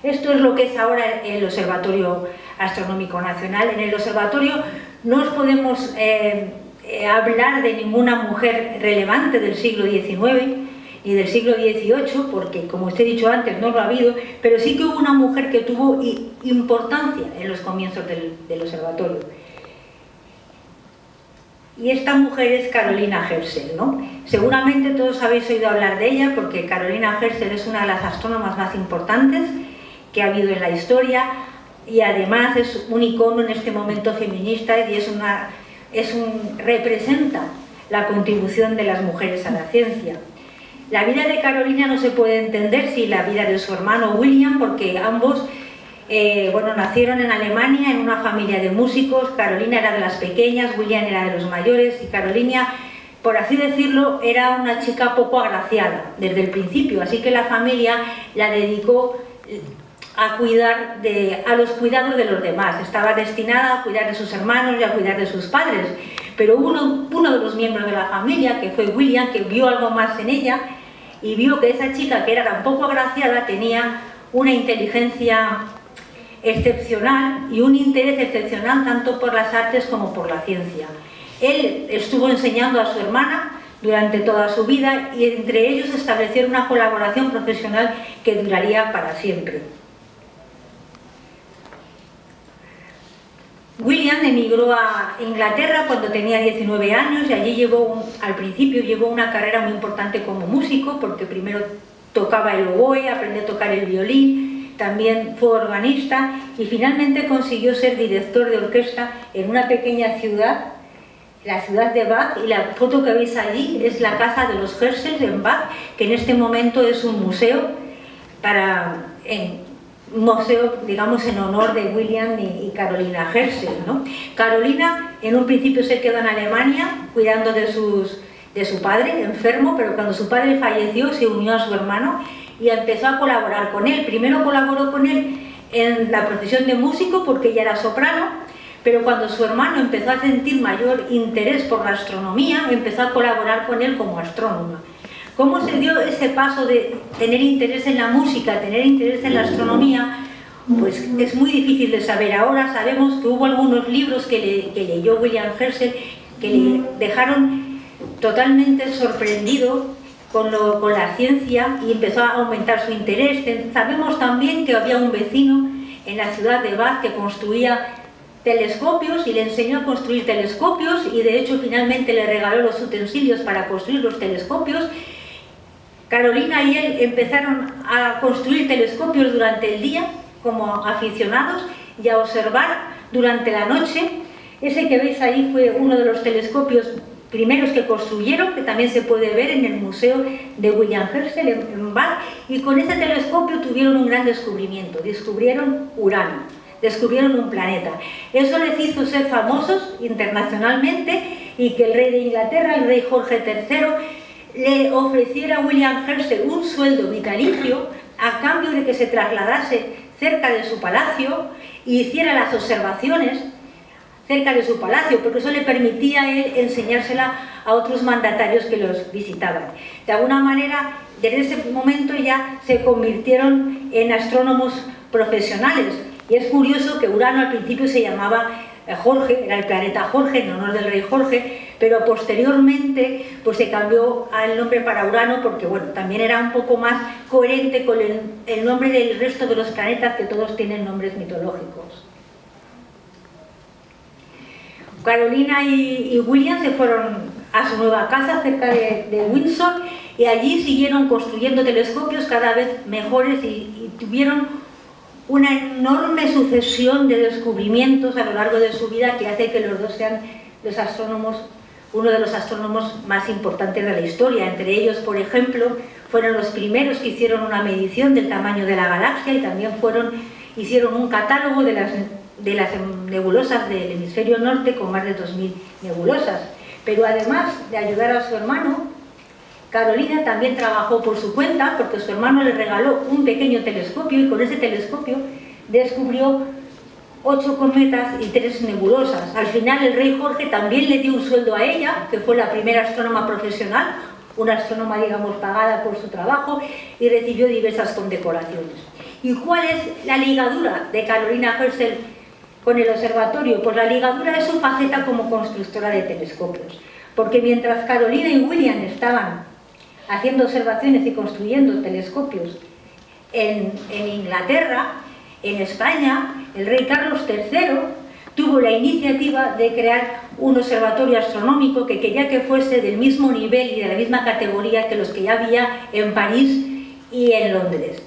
Esto es lo que es ahora el Observatorio Astronómico Nacional. En el observatorio no os podemos hablar de ninguna mujer relevante del siglo XIX ni del siglo XVIII, porque, como os he dicho antes, no lo ha habido, pero sí que hubo una mujer que tuvo importancia en los comienzos del observatorio. Y esta mujer es Carolina Herschel, ¿no? Seguramente todos habéis oído hablar de ella porque Carolina Herschel es una de las astrónomas más importantes que ha habido en la historia y además es un icono en este momento feminista y representa la contribución de las mujeres a la ciencia. La vida de Carolina no se puede entender sin la vida de su hermano William, porque ambos nacieron en Alemania en una familia de músicos. Carolina era de las pequeñas, William era de los mayores, y Carolina, por así decirlo, era una chica poco agraciada desde el principio, así que la familia la dedicó a los cuidados de los demás. Estaba destinada a cuidar de sus hermanos y a cuidar de sus padres, pero uno de los miembros de la familia, que fue William, que vio algo más en ella y vio que esa chica, que era tan poco agraciada, tenía una inteligencia excepcional y un interés excepcional tanto por las artes como por la ciencia. Él estuvo enseñando a su hermana durante toda su vida y entre ellos establecieron una colaboración profesional que duraría para siempre. William emigró a Inglaterra cuando tenía 19 años y allí al principio llevó una carrera muy importante como músico, porque primero tocaba el oboe, aprendió a tocar el violín, también fue organista y finalmente consiguió ser director de orquesta en una pequeña ciudad, la ciudad de Bath, y la foto que veis allí es la casa de los Herschel en Bath, que en este momento es un museo digamos, en honor de William y Carolina Herschel, ¿no? Carolina en un principio se quedó en Alemania cuidando de su padre enfermo, pero cuando su padre falleció se unió a su hermano y empezó a colaborar con él. Primero colaboró con él en la profesión de músico porque ella era soprano, pero cuando su hermano empezó a sentir mayor interés por la astronomía, empezó a colaborar con él como astrónoma. ¿Cómo se dio ese paso de tener interés en la música, tener interés en la astronomía? Pues es muy difícil de saber. Ahora sabemos que hubo algunos libros que leyó William Herschel que le dejaron totalmente sorprendido con la ciencia y empezó a aumentar su interés. Sabemos también que había un vecino en la ciudad de Bath que construía telescopios y le enseñó a construir telescopios y de hecho finalmente le regaló los utensilios para construir los telescopios. Carolina y él empezaron a construir telescopios durante el día como aficionados y a observar durante la noche. Ese que veis ahí fue uno de los telescopios primeros que construyeron, que también se puede ver en el museo de William Herschel en Bath, y con ese telescopio tuvieron un gran descubrimiento, descubrieron Urano, descubrieron un planeta. Eso les hizo ser famosos internacionalmente y que el rey de Inglaterra, el rey Jorge III, le ofreciera a William Herschel un sueldo vitalicio a cambio de que se trasladase cerca de su palacio e hiciera las observaciones cerca de su palacio, porque eso le permitía a él enseñársela a otros mandatarios que los visitaban. De alguna manera, desde ese momento ya se convirtieron en astrónomos profesionales. Y es curioso que Urano al principio se llamaba Jorge, era el planeta Jorge, en honor del rey Jorge, pero posteriormente pues se cambió el nombre para Urano porque bueno, también era un poco más coherente con el nombre del resto de los planetas, que todos tienen nombres mitológicos. Carolina y William se fueron a su nueva casa cerca de Windsor y allí siguieron construyendo telescopios cada vez mejores y tuvieron una enorme sucesión de descubrimientos a lo largo de su vida que hace que los dos sean los astrónomos, uno de los astrónomos más importantes de la historia. Entre ellos, por ejemplo, fueron los primeros que hicieron una medición del tamaño de la galaxia y también hicieron un catálogo de las nebulosas del hemisferio norte con más de 2000 nebulosas. Pero además de ayudar a su hermano, Carolina también trabajó por su cuenta porque su hermano le regaló un pequeño telescopio y con ese telescopio descubrió 8 cometas y 3 nebulosas. Al final el rey Jorge también le dio un sueldo a ella, que fue la primera astrónoma profesional, una astrónoma digamos pagada por su trabajo, y recibió diversas condecoraciones. ¿Y cuál es la ligadura de Carolina Herschel con el observatorio? Pues la ligadura es su faceta como constructora de telescopios, porque mientras Carolina y William estaban haciendo observaciones y construyendo telescopios en Inglaterra, en España, el rey Carlos III tuvo la iniciativa de crear un observatorio astronómico que quería que fuese del mismo nivel y de la misma categoría que los que ya había en París y en Londres.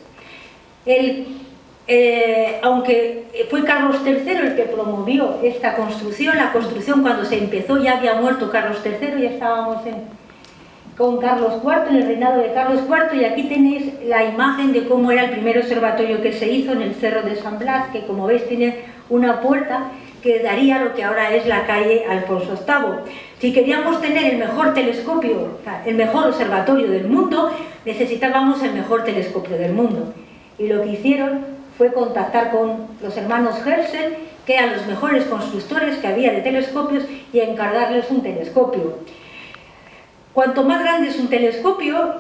Aunque fue Carlos III el que promovió esta construcción, la construcción cuando se empezó ya había muerto Carlos III, ya estábamos con Carlos IV, en el reinado de Carlos IV, y aquí tenéis la imagen de cómo era el primer observatorio que se hizo en el Cerro de San Blas, que como veis tiene una puerta que daría a lo que ahora es la calle Alfonso VIII. Si queríamos tener el mejor telescopio, o sea, el mejor observatorio del mundo, necesitábamos el mejor telescopio del mundo. Y lo que hicieron fue contactar con los hermanos Herschel, que eran los mejores constructores que había de telescopios, y encargarles un telescopio. Cuanto más grande es un telescopio,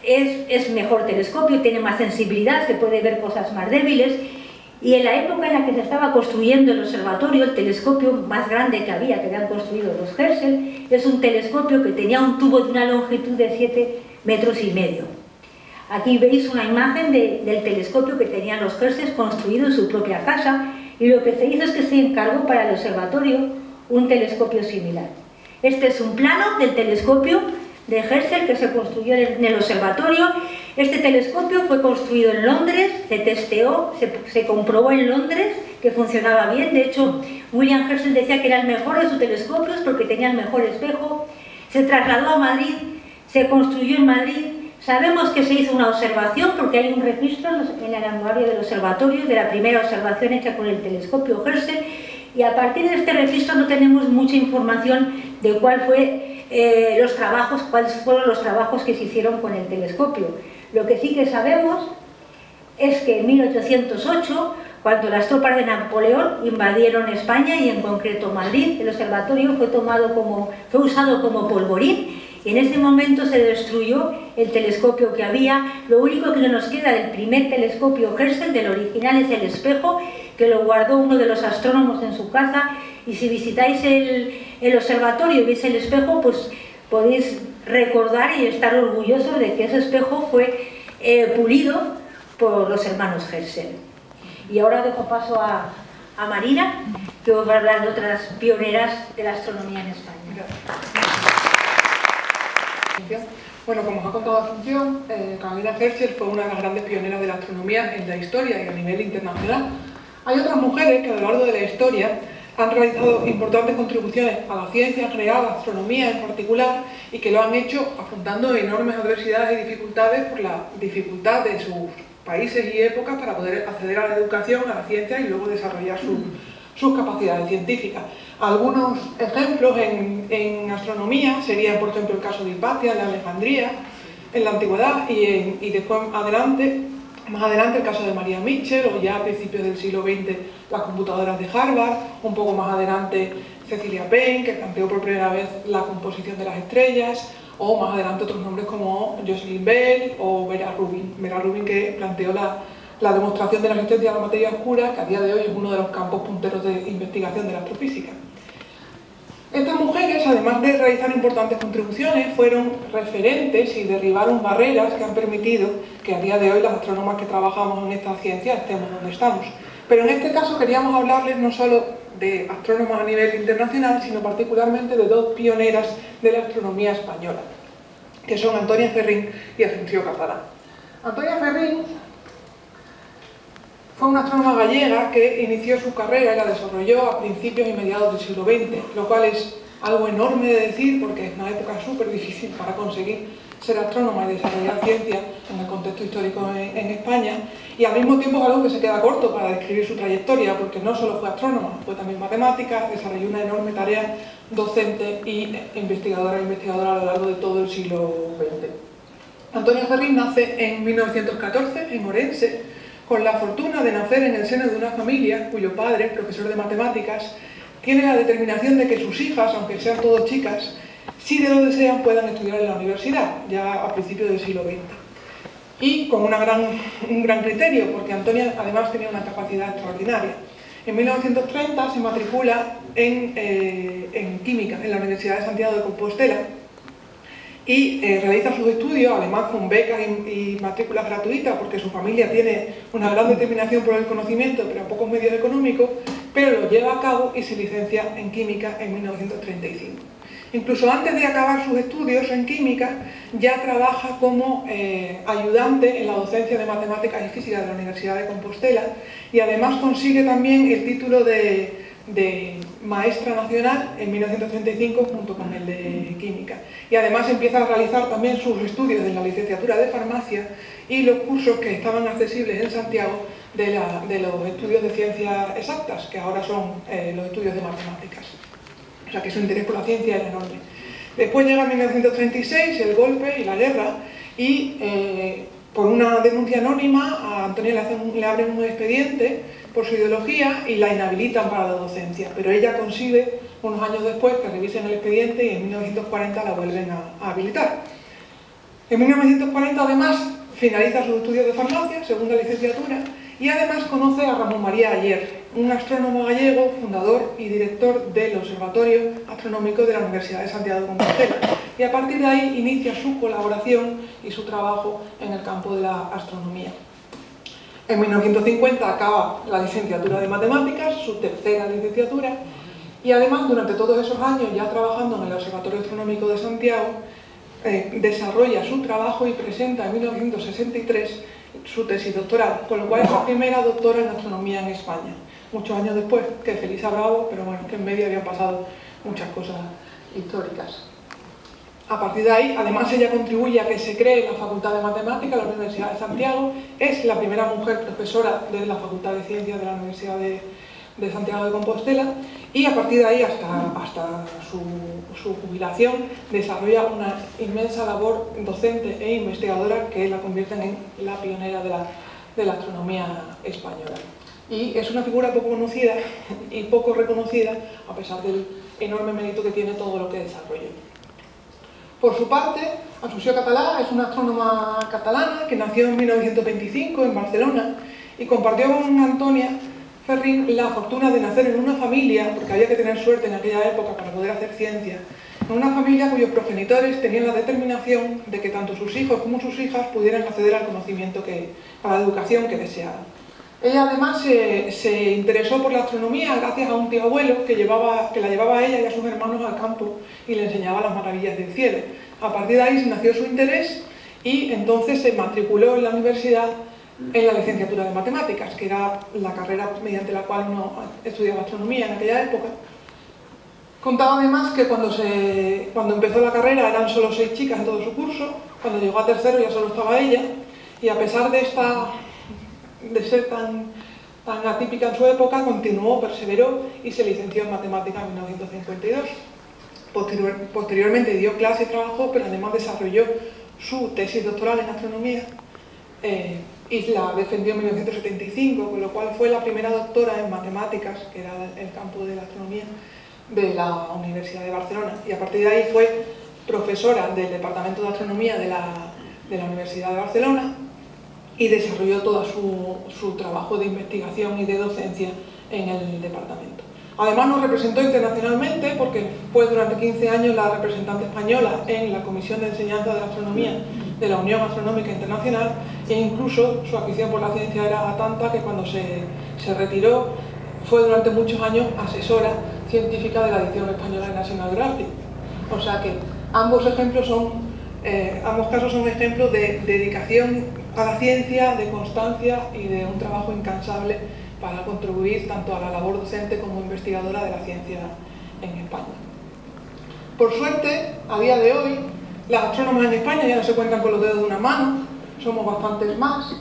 es mejor telescopio, tiene más sensibilidad, se puede ver cosas más débiles. Y en la época en la que se estaba construyendo el observatorio, el telescopio más grande que habían construido los Herschel, es un telescopio que tenía un tubo de una longitud de 7,5 metros. Aquí veis una imagen del telescopio que tenían los Herschel construido en su propia casa, y lo que se hizo es que se encargó para el observatorio un telescopio similar. Este es un plano del telescopio de Herschel que se construyó en el observatorio. Este telescopio fue construido en Londres, se testeó, se comprobó en Londres que funcionaba bien. De hecho, William Herschel decía que era el mejor de sus telescopios porque tenía el mejor espejo. Se trasladó a Madrid, se construyó en Madrid. Sabemos que se hizo una observación porque hay un registro en el anuario del observatorio de la primera observación hecha con el telescopio Herschel, y a partir de este registro no tenemos mucha información de cuáles fueron los trabajos que se hicieron con el telescopio. Lo que sí que sabemos es que en 1808, cuando las tropas de Napoleón invadieron España y en concreto Madrid, el observatorio fue usado como polvorín, y en ese momento se destruyó el telescopio que había. Lo único que nos queda del primer telescopio Herschel, del original, es el espejo, que lo guardó uno de los astrónomos en su casa, y si visitáis el observatorio y veis el espejo, pues podéis recordar y estar orgullosos de que ese espejo fue pulido por los hermanos Herschel. Y ahora dejo paso a Marina, que os va a hablar de otras pioneras de la astronomía en España. Bueno, como os ha contado Asunción, Carolina Herschel fue una de las grandes pioneras de la astronomía en la historia y a nivel internacional. Hay otras mujeres que a lo largo de la historia han realizado importantes contribuciones a la ciencia en general, a la astronomía en particular, y que lo han hecho afrontando enormes adversidades y dificultades por la dificultad de sus países y épocas para poder acceder a la educación, a la ciencia y luego desarrollar sus capacidades científicas. Algunos ejemplos en astronomía serían, por ejemplo, el caso de Hipatia en la Alejandría, en la antigüedad, y después adelante Más adelante el caso de Maria Mitchell, o ya a principios del siglo XX las computadoras de Harvard, un poco más adelante Cecilia Payne, que planteó por primera vez la composición de las estrellas, o más adelante otros nombres como Jocelyn Bell o Vera Rubin. Vera Rubin, que planteó la demostración de la existencia de la materia oscura, que a día de hoy es uno de los campos punteros de investigación de la astrofísica. Estas mujeres, además de realizar importantes contribuciones, fueron referentes y derribaron barreras que han permitido que a día de hoy las astrónomas que trabajamos en esta ciencia estemos donde estamos. Pero en este caso queríamos hablarles no solo de astrónomas a nivel internacional, sino particularmente de dos pioneras de la astronomía española, que son Antonia Ferrín y Asunción Catalá. Antonia Ferrín fue una astrónoma gallega que inició su carrera y la desarrolló a principios y mediados del siglo XX, lo cual es algo enorme de decir porque es una época súper difícil para conseguir ser astrónoma y desarrollar ciencia en el contexto histórico en España, y al mismo tiempo es algo que se queda corto para describir su trayectoria, porque no solo fue astrónoma, fue también matemática, desarrolló una enorme tarea docente y investigadora a lo largo de todo el siglo XX. Antonia Ferrín nace en 1914 en Orense, con la fortuna de nacer en el seno de una familia cuyo padre, profesor de matemáticas, tiene la determinación de que sus hijas, aunque sean todas chicas, si lo desean puedan estudiar en la universidad, ya a principios del siglo XX. Y con un gran criterio, porque Antonia además tenía una capacidad extraordinaria. En 1930 se matricula en Química en la Universidad de Santiago de Compostela y realiza sus estudios, además con becas y matrículas gratuitas, porque su familia tiene una gran determinación por el conocimiento, pero pocos medios económicos, pero lo lleva a cabo y se licencia en Química en 1935. Incluso antes de acabar sus estudios en Química, ya trabaja como ayudante en la docencia de Matemáticas y Física de la Universidad de Compostela, y además consigue también el título de maestra nacional en 1935 junto con el de Química. Y además empieza a realizar también sus estudios en la licenciatura de Farmacia y los cursos que estaban accesibles en Santiago de los estudios de ciencias exactas, que ahora son los estudios de matemáticas. O sea que su interés por la ciencia era enorme. Después llega 1936, el golpe y la guerra, y por una denuncia anónima a Antonia le abren un expediente por su ideología y la inhabilitan para la docencia, pero ella consigue unos años después que revisen el expediente y en 1940 la vuelven a habilitar. En 1940 además finaliza sus estudios de farmacia, segunda licenciatura, y además conoce a Ramón María Aller, un astrónomo gallego, fundador y director del Observatorio Astronómico de la Universidad de Santiago de Compostela, y a partir de ahí inicia su colaboración y su trabajo en el campo de la astronomía. En 1950 acaba la licenciatura de Matemáticas, su tercera licenciatura, y además durante todos esos años, ya trabajando en el Observatorio Astronómico de Santiago, desarrolla su trabajo y presenta en 1963 su tesis doctoral, con lo cual es la primera doctora en astronomía en España. Muchos años después que Felisa Bravo, pero bueno, que en medio habían pasado muchas cosas históricas. A partir de ahí, además ella contribuye a que se cree la Facultad de Matemáticas de la Universidad de Santiago, es la primera mujer profesora de la Facultad de Ciencias de la Universidad de Santiago de Compostela, y a partir de ahí hasta su jubilación desarrolla una inmensa labor docente e investigadora que la convierten en la pionera de la astronomía española. Y es una figura poco conocida y poco reconocida a pesar del enorme mérito que tiene todo lo que desarrolla. Por su parte, Asunción Catalá es una astrónoma catalana que nació en 1925 en Barcelona y compartió con Antonia Ferrín la fortuna de nacer en una familia, porque había que tener suerte en aquella época para poder hacer ciencia, en una familia cuyos progenitores tenían la determinación de que tanto sus hijos como sus hijas pudieran acceder al conocimiento, a la educación que deseaban. Ella además se interesó por la astronomía gracias a un tío abuelo que la llevaba a ella y a sus hermanos al campo y le enseñaba las maravillas del cielo. A partir de ahí nació su interés y entonces se matriculó en la universidad en la licenciatura de Matemáticas, que era la carrera mediante la cual uno estudiaba astronomía en aquella época. Contaba además que cuando empezó la carrera eran solo 6 chicas en todo su curso, cuando llegó a tercero ya solo estaba ella, y a pesar de ser tan atípica en su época, continuó, perseveró y se licenció en Matemáticas en 1952. Posteriormente dio clase y trabajó, pero además desarrolló su tesis doctoral en astronomía y la defendió en 1975, con lo cual fue la primera doctora en matemáticas, que era el campo de la astronomía, de la Universidad de Barcelona. Y a partir de ahí fue profesora del Departamento de Astronomía de la Universidad de Barcelona y desarrolló todo su trabajo de investigación y de docencia en el departamento. Además nos representó internacionalmente porque fue durante 15 años la representante española en la Comisión de Enseñanza de la Astronomía de la Unión Astronómica Internacional, e incluso su afición por la ciencia era tanta que cuando se retiró fue durante muchos años asesora científica de la edición española de National Geographic. O sea que ambos casos son ejemplos de dedicación a la ciencia, de constancia y de un trabajo incansable para contribuir tanto a la labor docente como investigadora de la ciencia en España. Por suerte, a día de hoy, las astrónomas en España ya no se cuentan con los dedos de una mano, somos bastantes más.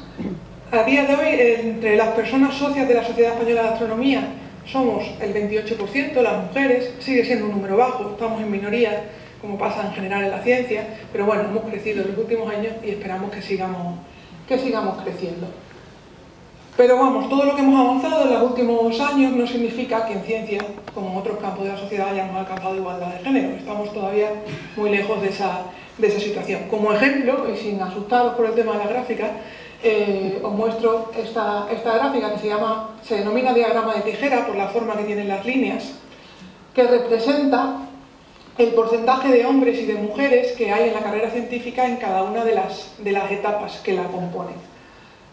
A día de hoy, entre las personas socias de la Sociedad Española de Astronomía, somos el 28%, las mujeres, sigue siendo un número bajo, estamos en minoría, como pasa en general en la ciencia, pero bueno, hemos crecido en los últimos años y esperamos que sigamos creciendo. Pero vamos, todo lo que hemos avanzado en los últimos años no significa que en ciencia, como en otros campos de la sociedad, hayamos alcanzado igualdad de género. Estamos todavía muy lejos de esa situación. Como ejemplo, y sin asustaros por el tema de la gráfica, os muestro esta gráfica que se denomina diagrama de tijera por la forma que tienen las líneas, que representa el porcentaje de hombres y de mujeres que hay en la carrera científica en cada una de las etapas que la componen.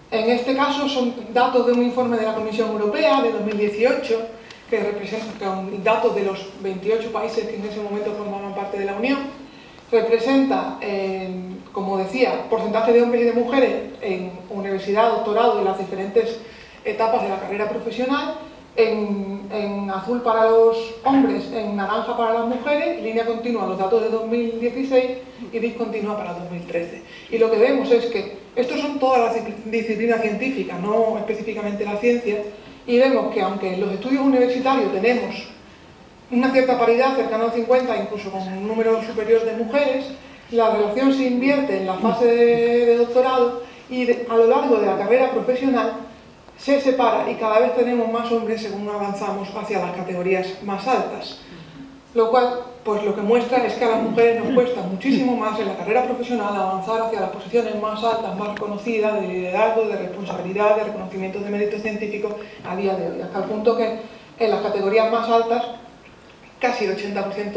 En este caso son datos de un informe de la Comisión Europea de 2018, que representan datos de los 28 países que en ese momento formaban parte de la Unión. Representa, como decía, porcentaje de hombres y de mujeres en universidad, doctorado y las diferentes etapas de la carrera profesional, en azul para los hombres, en naranja para las mujeres, línea continua los datos de 2016 y discontinua para 2013. Y lo que vemos es que estos son todas las disciplinas científicas, no específicamente la ciencia, y vemos que aunque en los estudios universitarios tenemos una cierta paridad, cercana al 50, incluso con un número superior de mujeres, la relación se invierte en la fase de doctorado y a lo largo de la carrera profesional se separa y cada vez tenemos más hombres según avanzamos hacia las categorías más altas. Lo cual, pues lo que muestra es que a las mujeres nos cuesta muchísimo más en la carrera profesional avanzar hacia las posiciones más altas, más reconocidas, de liderazgo, de responsabilidad, de reconocimiento de méritos científicos a día de hoy. Hasta el punto que en las categorías más altas casi el 80%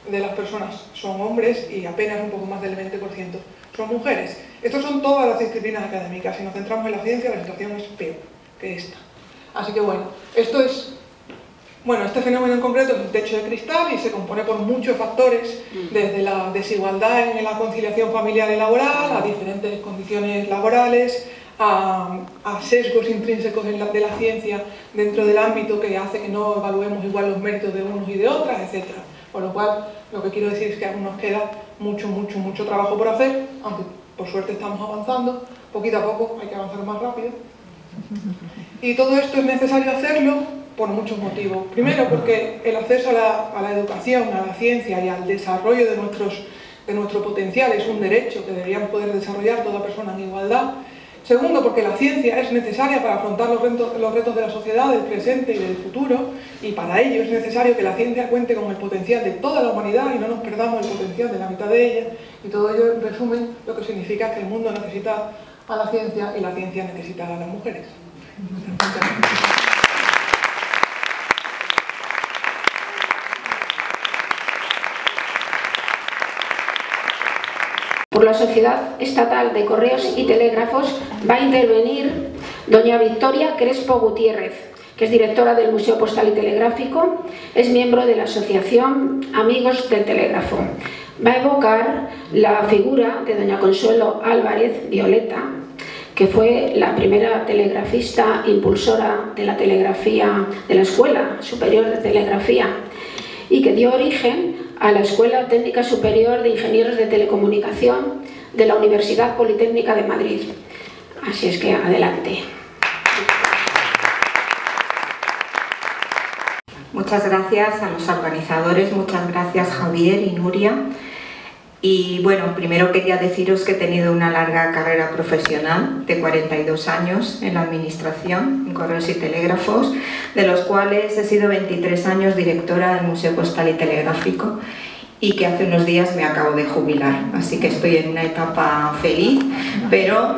de las personas son hombres y apenas un poco más del 20% son mujeres. Estas son todas las disciplinas académicas. Si nos centramos en la ciencia, la situación es peor que esta. Así que bueno, este fenómeno en concreto es un techo de cristal y se compone por muchos factores, desde la desigualdad en la conciliación familiar y laboral, a diferentes condiciones laborales, a sesgos intrínsecos de la ciencia dentro del ámbito que hace que no evaluemos igual los méritos de unos y de otras, etc. Por lo cual, lo que quiero decir es que aún nos queda mucho trabajo por hacer, aunque por suerte estamos avanzando, poquito a poco, hay que avanzar más rápido. Y todo esto es necesario hacerlo por muchos motivos. Primero, porque el acceso a la educación, a la ciencia y al desarrollo de nuestro potencial es un derecho que deberíamos poder desarrollar toda persona en igualdad. Segundo, porque la ciencia es necesaria para afrontar los retos de la sociedad, del presente y del futuro, y para ello es necesario que la ciencia cuente con el potencial de toda la humanidad y no nos perdamos el potencial de la mitad de ella, y todo ello, en resumen, lo que significa que el mundo necesita a la ciencia y la ciencia necesita a las mujeres. Por la Sociedad Estatal de Correos y Telégrafos va a intervenir doña Victoria Crespo Gutiérrez, que es directora del Museo Postal y Telegráfico, es miembro de la Asociación Amigos del Telégrafo. Va a evocar la figura de doña Consuelo Álvarez Violeta, que fue la primera telegrafista impulsora de la telegrafía, de la Escuela Superior de Telegrafía, y que dio origen a la Escuela Técnica Superior de Ingenieros de Telecomunicación de la Universidad Politécnica de Madrid. Así es que adelante. Muchas gracias a los organizadores, muchas gracias Javier y Nuria. Y bueno, primero quería deciros que he tenido una larga carrera profesional de 42 años en la administración, en correos y telégrafos, de los cuales he sido 23 años directora del Museo Postal y Telegráfico y que hace unos días me acabo de jubilar. Así que estoy en una etapa feliz, pero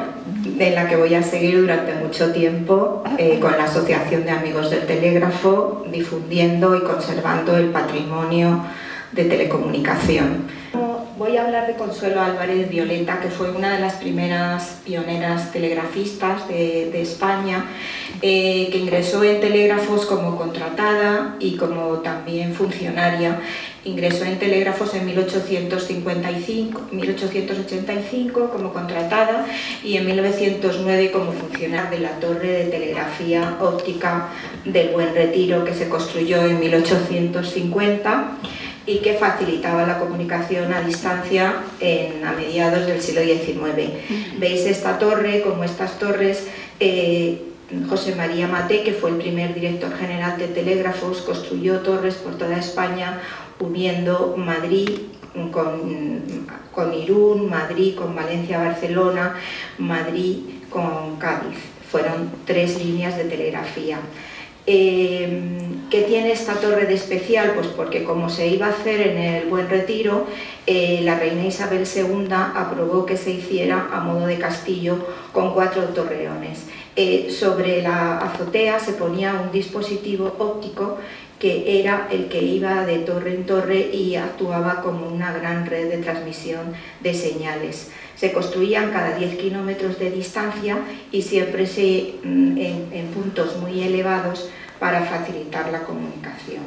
en la que voy a seguir durante mucho tiempo con la Asociación de Amigos del Telégrafo, difundiendo y conservando el patrimonio de telecomunicación. Voy a hablar de Consuelo Álvarez Violeta, que fue una de las primeras pioneras telegrafistas de España, que ingresó en Telégrafos como contratada y como también funcionaria. Ingresó en Telégrafos en 1885 como contratada y en 1909 como funcionaria de la torre de telegrafía óptica del Buen Retiro, que se construyó en 1850 y que facilitaba la comunicación a distancia a mediados del siglo XIX. Veis esta torre, como estas torres, José María Maté, que fue el primer director general de Telégrafos, construyó torres por toda España, uniendo Madrid con Irún, Madrid con Valencia-Barcelona, Madrid con Cádiz. Fueron 3 líneas de telegrafía. ¿Qué tiene esta torre de especial? Pues porque como se iba a hacer en el Buen Retiro, la reina Isabel II aprobó que se hiciera a modo de castillo con 4 torreones. Sobre la azotea se ponía un dispositivo óptico que era el que iba de torre en torre y actuaba como una gran red de transmisión de señales. Se construían cada 10 kilómetros de distancia y siempre en puntos muy elevados para facilitar la comunicación.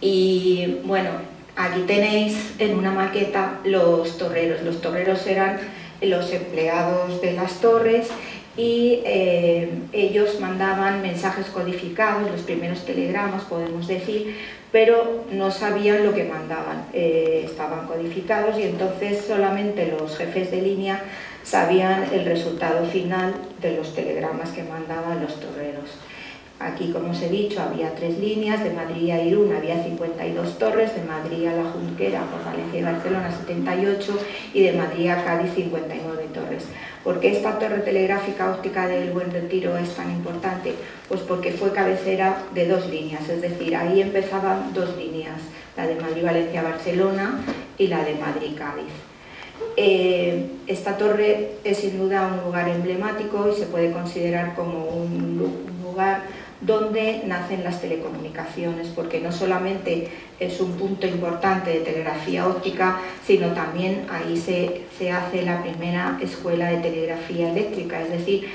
Y bueno, aquí tenéis en una maqueta los torreros. Los torreros eran los empleados de las torres y ellos mandaban mensajes codificados, los primeros telegramas podemos decir, pero no sabían lo que mandaban, estaban codificados y entonces solamente los jefes de línea sabían el resultado final de los telegramas que mandaban los torreros. Aquí, como os he dicho, había 3 líneas, de Madrid a Irún había 52 torres, de Madrid a La Junquera, por Valencia y Barcelona 78 y de Madrid a Cádiz 59 torres. ¿Por qué esta torre telegráfica óptica del Buen Retiro es tan importante? Pues porque fue cabecera de 2 líneas, es decir, ahí empezaban 2 líneas, la de Madrid-Valencia-Barcelona y la de Madrid-Cádiz. Esta torre es sin duda un lugar emblemático y se puede considerar como un lugar donde nacen las telecomunicaciones, porque no solamente es un punto importante de telegrafía óptica, sino también ahí se hace la primera escuela de telegrafía eléctrica, es decir,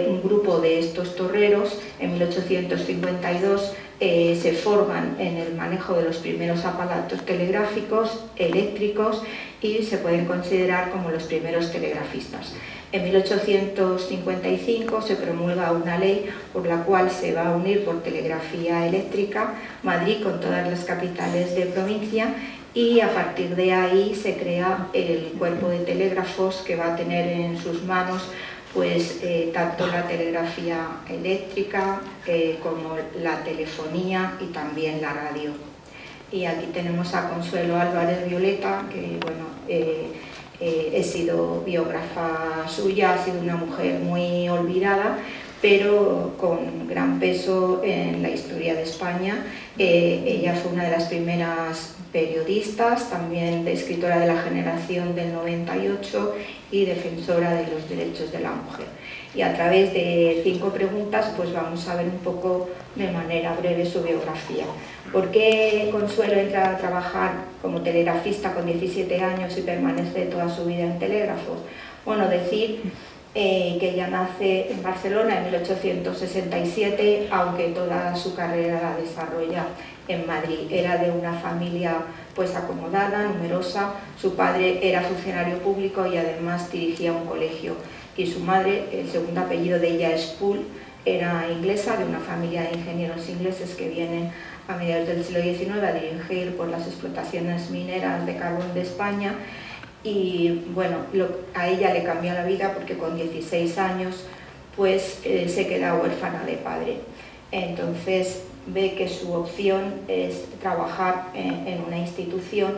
un grupo de estos torreros en 1852 se forman en el manejo de los primeros aparatos telegráficos eléctricos y se pueden considerar como los primeros telegrafistas. En 1855 se promulga una ley por la cual se va a unir por telegrafía eléctrica Madrid con todas las capitales de provincia y a partir de ahí se crea el cuerpo de telégrafos que va a tener en sus manos pues tanto la telegrafía eléctrica como la telefonía y también la radio. Y aquí tenemos a Consuelo Álvarez Violeta, que bueno, he sido biógrafa suya, ha sido una mujer muy olvidada, pero con gran peso en la historia de España. Ella fue una de las primeras periodistas, también escritora de la generación del 98 y defensora de los derechos de la mujer. Y a través de 5 preguntas pues vamos a ver un poco de manera breve su biografía. ¿Por qué Consuelo entra a trabajar como telegrafista con 17 años y permanece toda su vida en telégrafos? Bueno, decir que ella nace en Barcelona en 1867, aunque toda su carrera la desarrolla en Madrid. Era de una familia pues acomodada, numerosa. Su padre era funcionario público y además dirigía un colegio. Y su madre, el segundo apellido de ella es Poole, era inglesa, de una familia de ingenieros ingleses que vienen a mediados del siglo XIX a dirigir por las explotaciones mineras de carbón de España. Y bueno, a ella le cambió la vida porque con 16 años pues se queda huérfana de padre. Entonces ve que su opción es trabajar en una institución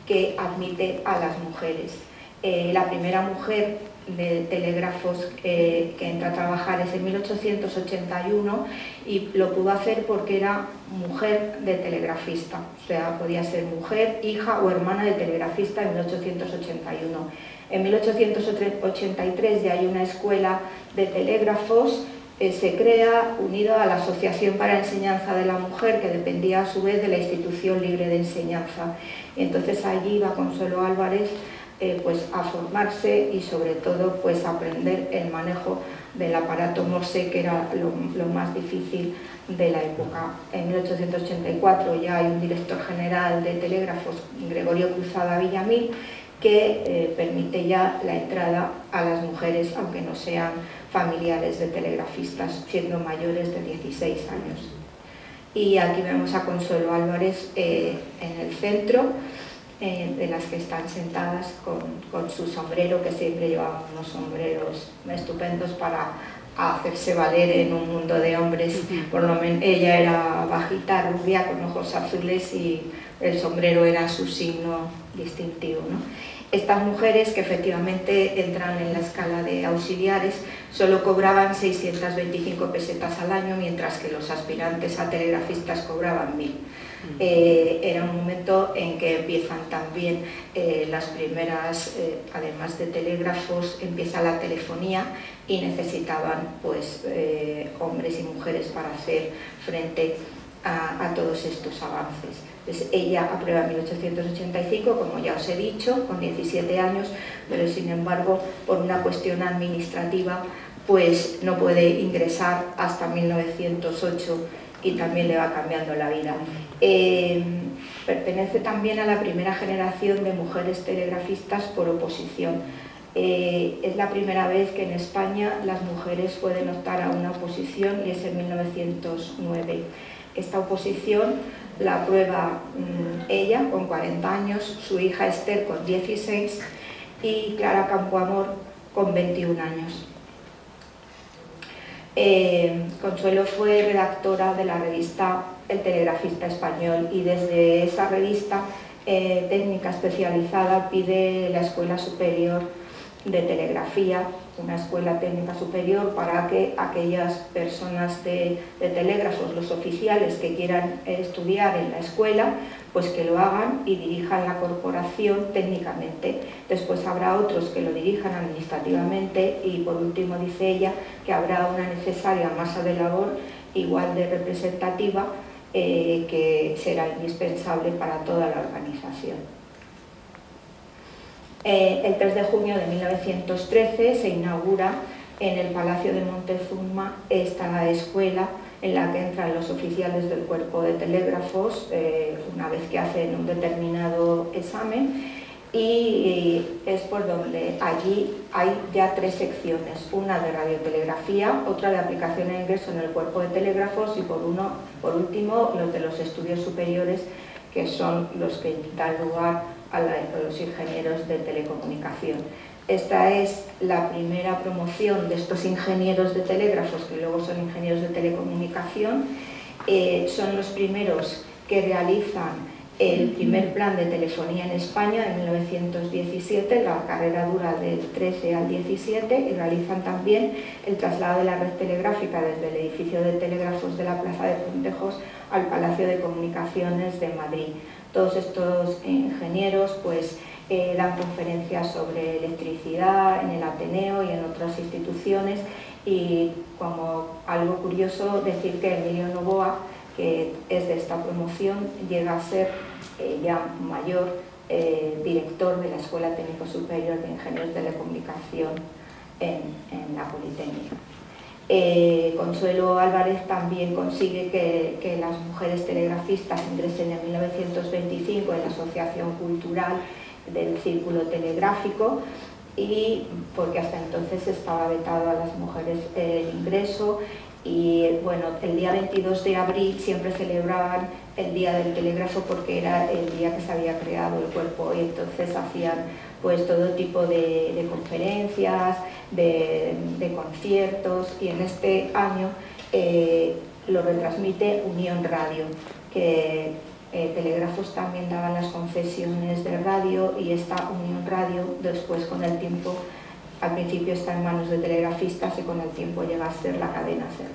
que admite a las mujeres. La primera mujer de telégrafos que entra a trabajar es en 1881 y lo pudo hacer porque era mujer de telegrafista, o sea, podía ser mujer, hija o hermana de telegrafista en 1881. En 1883 ya hay una escuela de telégrafos, se crea unido a la Asociación para la Enseñanza de la Mujer, que dependía a su vez de la Institución Libre de Enseñanza. Entonces allí iba Consuelo Álvarez pues a formarse y sobre todo pues a aprender el manejo del aparato Morse, que era lo más difícil de la época. En 1884 ya hay un director general de telégrafos, Gregorio Cruzada Villamil, que permite ya la entrada a las mujeres, aunque no sean familiares de telegrafistas, siendo mayores de 16 años. Y aquí vemos a Consuelo Álvarez en el centro, de las que están sentadas con su sombrero, que siempre llevaban unos sombreros estupendos para hacerse valer en un mundo de hombres. Por lo menos ella era bajita, rubia, con ojos azules, y el sombrero era su signo distintivo, ¿no? Estas mujeres, que efectivamente entran en la escala de auxiliares, solo cobraban 625 pesetas al año, mientras que los aspirantes a telegrafistas cobraban 1000. Era un momento en que empiezan también las primeras, además de telégrafos, empieza la telefonía, y necesitaban pues hombres y mujeres para hacer frente a todos estos avances. Entonces, ella aprueba en 1885, como ya os he dicho, con 17 años, pero sin embargo, por una cuestión administrativa, pues no puede ingresar hasta 1908, y también le va cambiando la vida. Pertenece también a la primera generación de mujeres telegrafistas por oposición. Es la primera vez que en España las mujeres pueden optar a una oposición, y es en 1909. Esta oposición la aprueba ella con 40 años, su hija Esther con 16 y Clara Campoamor con 21 años. Consuelo fue redactora de la revista El Telegrafista Español, y desde esa revista técnica especializada pide la Escuela Superior de Telegrafía, una escuela técnica superior, para que aquellas personas de telégrafos, los oficiales que quieran estudiar en la escuela, pues que lo hagan y dirijan la corporación técnicamente. Después habrá otros que lo dirijan administrativamente, y por último dice ella que habrá una necesaria masa de labor igual de representativa que será indispensable para toda la organización. El 3 de junio de 1913 se inaugura en el Palacio de Montezuma esta escuela en la que entran los oficiales del cuerpo de telégrafos una vez que hacen un determinado examen, y es por donde allí hay ya 3 secciones, una de radiotelegrafía, otra de aplicación e ingreso en el cuerpo de telégrafos, y por último los de los estudios superiores, que son los que dan lugar a los ingenieros de telecomunicación. Esta es la primera promoción de estos ingenieros de telégrafos, que luego son ingenieros de telecomunicación. Son los primeros que realizan el primer plan de telefonía en España en 1917, la carrera dura del 13 al 17, y realizan también el traslado de la red telegráfica desde el edificio de telégrafos de la Plaza de Puentejos al Palacio de Comunicaciones de Madrid. Todos estos ingenieros pues dan conferencias sobre electricidad en el Ateneo y en otras instituciones, y como algo curioso decir que Emilio Novoa, que es de esta promoción, llega a ser ya mayor director de la Escuela Técnico Superior de Ingenieros de Telecomunicación en la Politécnica. Consuelo Álvarez también consigue que las mujeres telegrafistas ingresen en 1925 en la Asociación Cultural del Círculo Telegráfico, y porque hasta entonces estaba vetado a las mujeres el ingreso. Y bueno, el día 22 de abril siempre celebraban el Día del Telégrafo, porque era el día que se había creado el cuerpo, y entonces hacían pues todo tipo de conferencias, de conciertos, y en este año lo retransmite Unión Radio, que Telégrafos también daban las concesiones de radio, y esta Unión Radio después, con el tiempo, al principio está en manos de telegrafistas y con el tiempo llega a ser la cadena SER.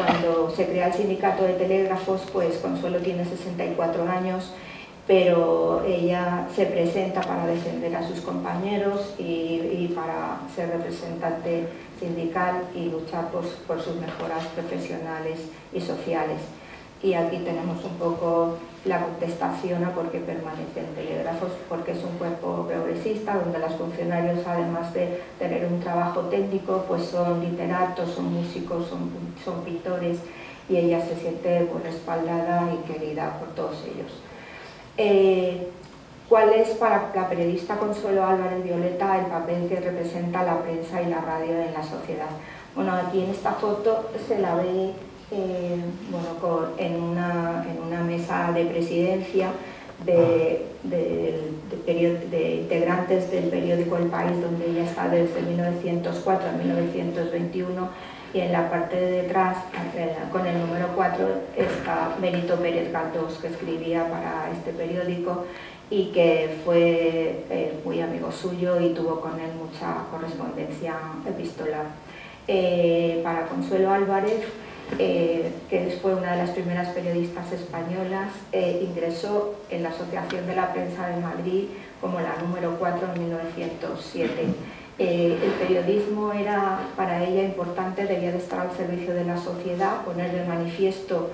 Cuando se crea el sindicato de telégrafos, pues Consuelo tiene 64 años, pero ella se presenta para defender a sus compañeros y para ser representante sindical y luchar por sus mejoras profesionales y sociales. Y aquí tenemos un poco la contestación a por qué permanece en Telégrafos, porque es un cuerpo progresista donde los funcionarios, además de tener un trabajo técnico, pues son literatos, son músicos, son pintores, y ella se siente pues respaldada y querida por todos ellos. ¿Cuál es para la periodista Consuelo Álvarez Violeta el papel que representa la prensa y la radio en la sociedad? Bueno, aquí en esta foto se la ve en una mesa de presidencia de integrantes del periódico El País, donde ella está desde 1904 a 1921, y en la parte de detrás, con el número 4, está Benito Pérez Galdós, que escribía para este periódico y que fue muy amigo suyo y tuvo con él mucha correspondencia epistolar. Para Consuelo Álvarez, que fue una de las primeras periodistas españolas, ingresó en la Asociación de la Prensa de Madrid como la número 4 en 1907. El periodismo era para ella importante, debía de estar al servicio de la sociedad, poner de manifiesto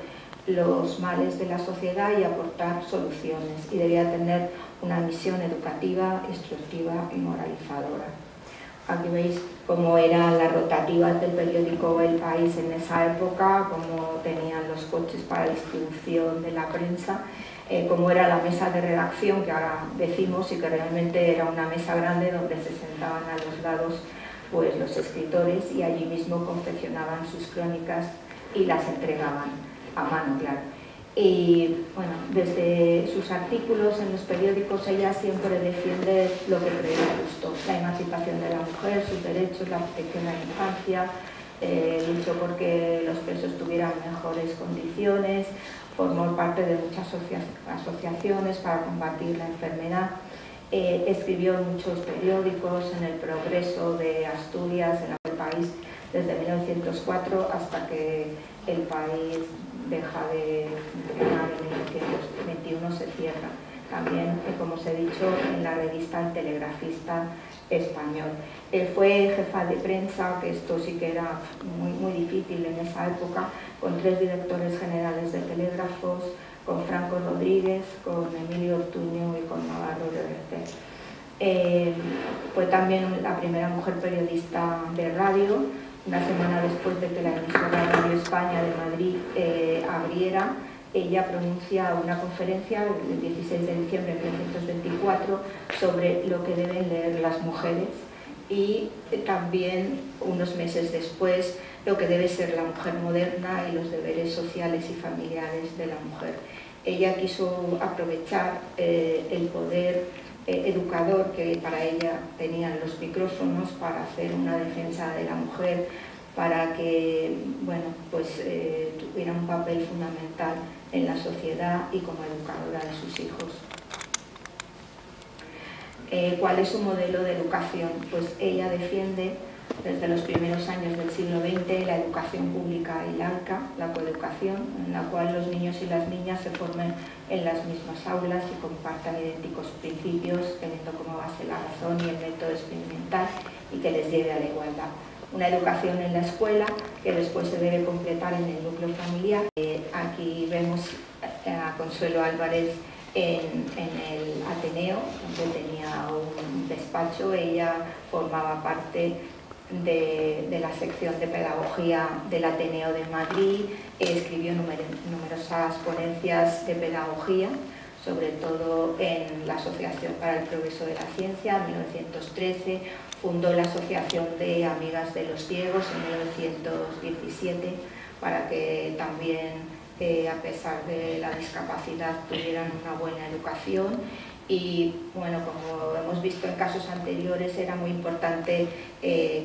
los males de la sociedad y aportar soluciones, y debía tener una misión educativa, instructiva y moralizadora. Aquí veis cómo eran las rotativas del periódico El País en esa época, cómo tenían los coches para distribución de la prensa, cómo era la mesa de redacción, que ahora decimos, y que realmente era una mesa grande donde se sentaban a los lados pues, los escritores, y allí mismo confeccionaban sus crónicas y las entregaban a mano, claro. Y bueno, desde sus artículos en los periódicos ella siempre defiende lo que cree justo: la emancipación de la mujer, sus derechos, la protección de la infancia, luchó porque los presos tuvieran mejores condiciones, formó parte de muchas asociaciones para combatir la enfermedad, escribió en muchos periódicos, en El Progreso de Asturias, en El País, desde 1904 hasta que El País deja de funcionar en 1921, se cierra. También, como os he dicho, en la revista El Telegrafista Español. Fue jefa de prensa, que esto sí que era muy difícil en esa época, con 3 directores generales de telégrafos, con Franco Rodríguez, con Emilio Ortuño y con Navarro Reverter. Fue también la primera mujer periodista de radio. Una semana después de que la emisora Radio España de Madrid abriera, ella pronuncia una conferencia el 16 de diciembre de 1924 sobre lo que deben leer las mujeres, y también unos meses después lo que debe ser la mujer moderna y los deberes sociales y familiares de la mujer. Ella quiso aprovechar el poder educador que para ella tenían los micrófonos para hacer una defensa de la mujer, para que bueno, pues, tuviera un papel fundamental en la sociedad y como educadora de sus hijos. ¿Cuál es su modelo de educación? Pues ella defiende desde los primeros años del siglo XX la educación pública y laica, la coeducación, en la cual los niños y las niñas se formen en las mismas aulas y compartan idénticos principios, teniendo como base la razón y el método experimental, y que les lleve a la igualdad. Una educación en la escuela que después se debe completar en el núcleo familiar. Aquí vemos a Consuelo Álvarez en el Ateneo, donde tenía un despacho. Ella formaba parte de la sección de pedagogía del Ateneo de Madrid, escribió numerosas ponencias de pedagogía, sobre todo en la Asociación para el Progreso de la Ciencia en 1913, fundó la Asociación de Amigas de los Ciegos en 1917 para que también, a pesar de la discapacidad, tuvieran una buena educación, y bueno, como hemos visto en casos anteriores, era muy importante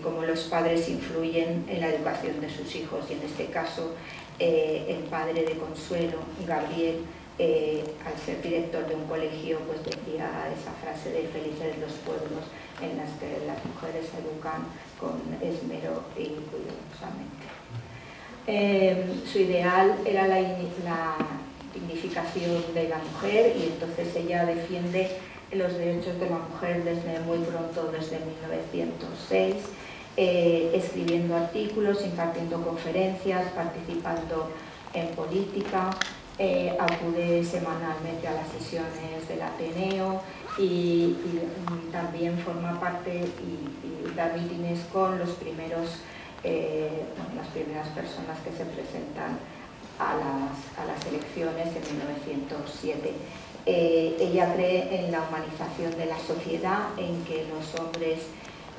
cómo los padres influyen en la educación de sus hijos, y en este caso el padre de Consuelo, Gabriel, al ser director de un colegio, pues decía esa frase de felices los pueblos en las que las mujeres se educan con esmero y cuidadosamente. Su ideal era la dignificación de la mujer, y entonces ella defiende los derechos de la mujer desde muy pronto, desde 1906, escribiendo artículos, impartiendo conferencias, participando en política, acude semanalmente a las sesiones del Ateneo y también forma parte y da mítines con los primeros, las primeras personas que se presentan a las elecciones en 1907. Ella cree en la humanización de la sociedad, en que los hombres,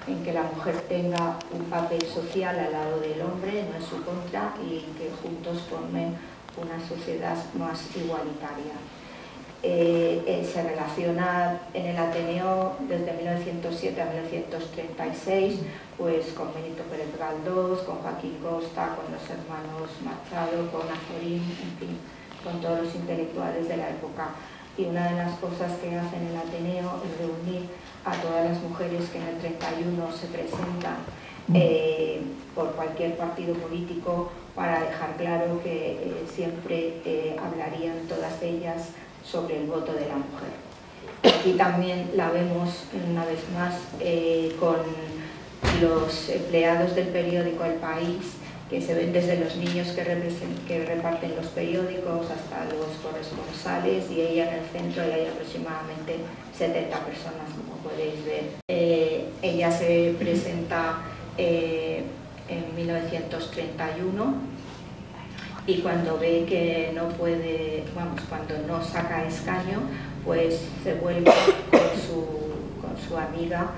en que la mujer tenga un papel social al lado del hombre, no en su contra, y que juntos formen una sociedad más igualitaria. Se relaciona en el Ateneo desde 1907 a 1936 pues con Benito Pérez Galdós, con Joaquín Costa, con los hermanos Machado, con Azorín, en fin, con todos los intelectuales de la época. Y una de las cosas que hacen en el Ateneo es reunir a todas las mujeres que en el 31 se presentan por cualquier partido político, para dejar claro que siempre hablarían todas ellas sobre el voto de la mujer. Aquí también la vemos una vez más con los empleados del periódico El País, que se ven desde los niños que reparten los periódicos hasta los corresponsales, y ella en el centro, y hay aproximadamente 70 personas, como podéis ver. Ella se presenta en 1931, y cuando ve que no puede, cuando no saca escaño, pues se vuelve con su amiga,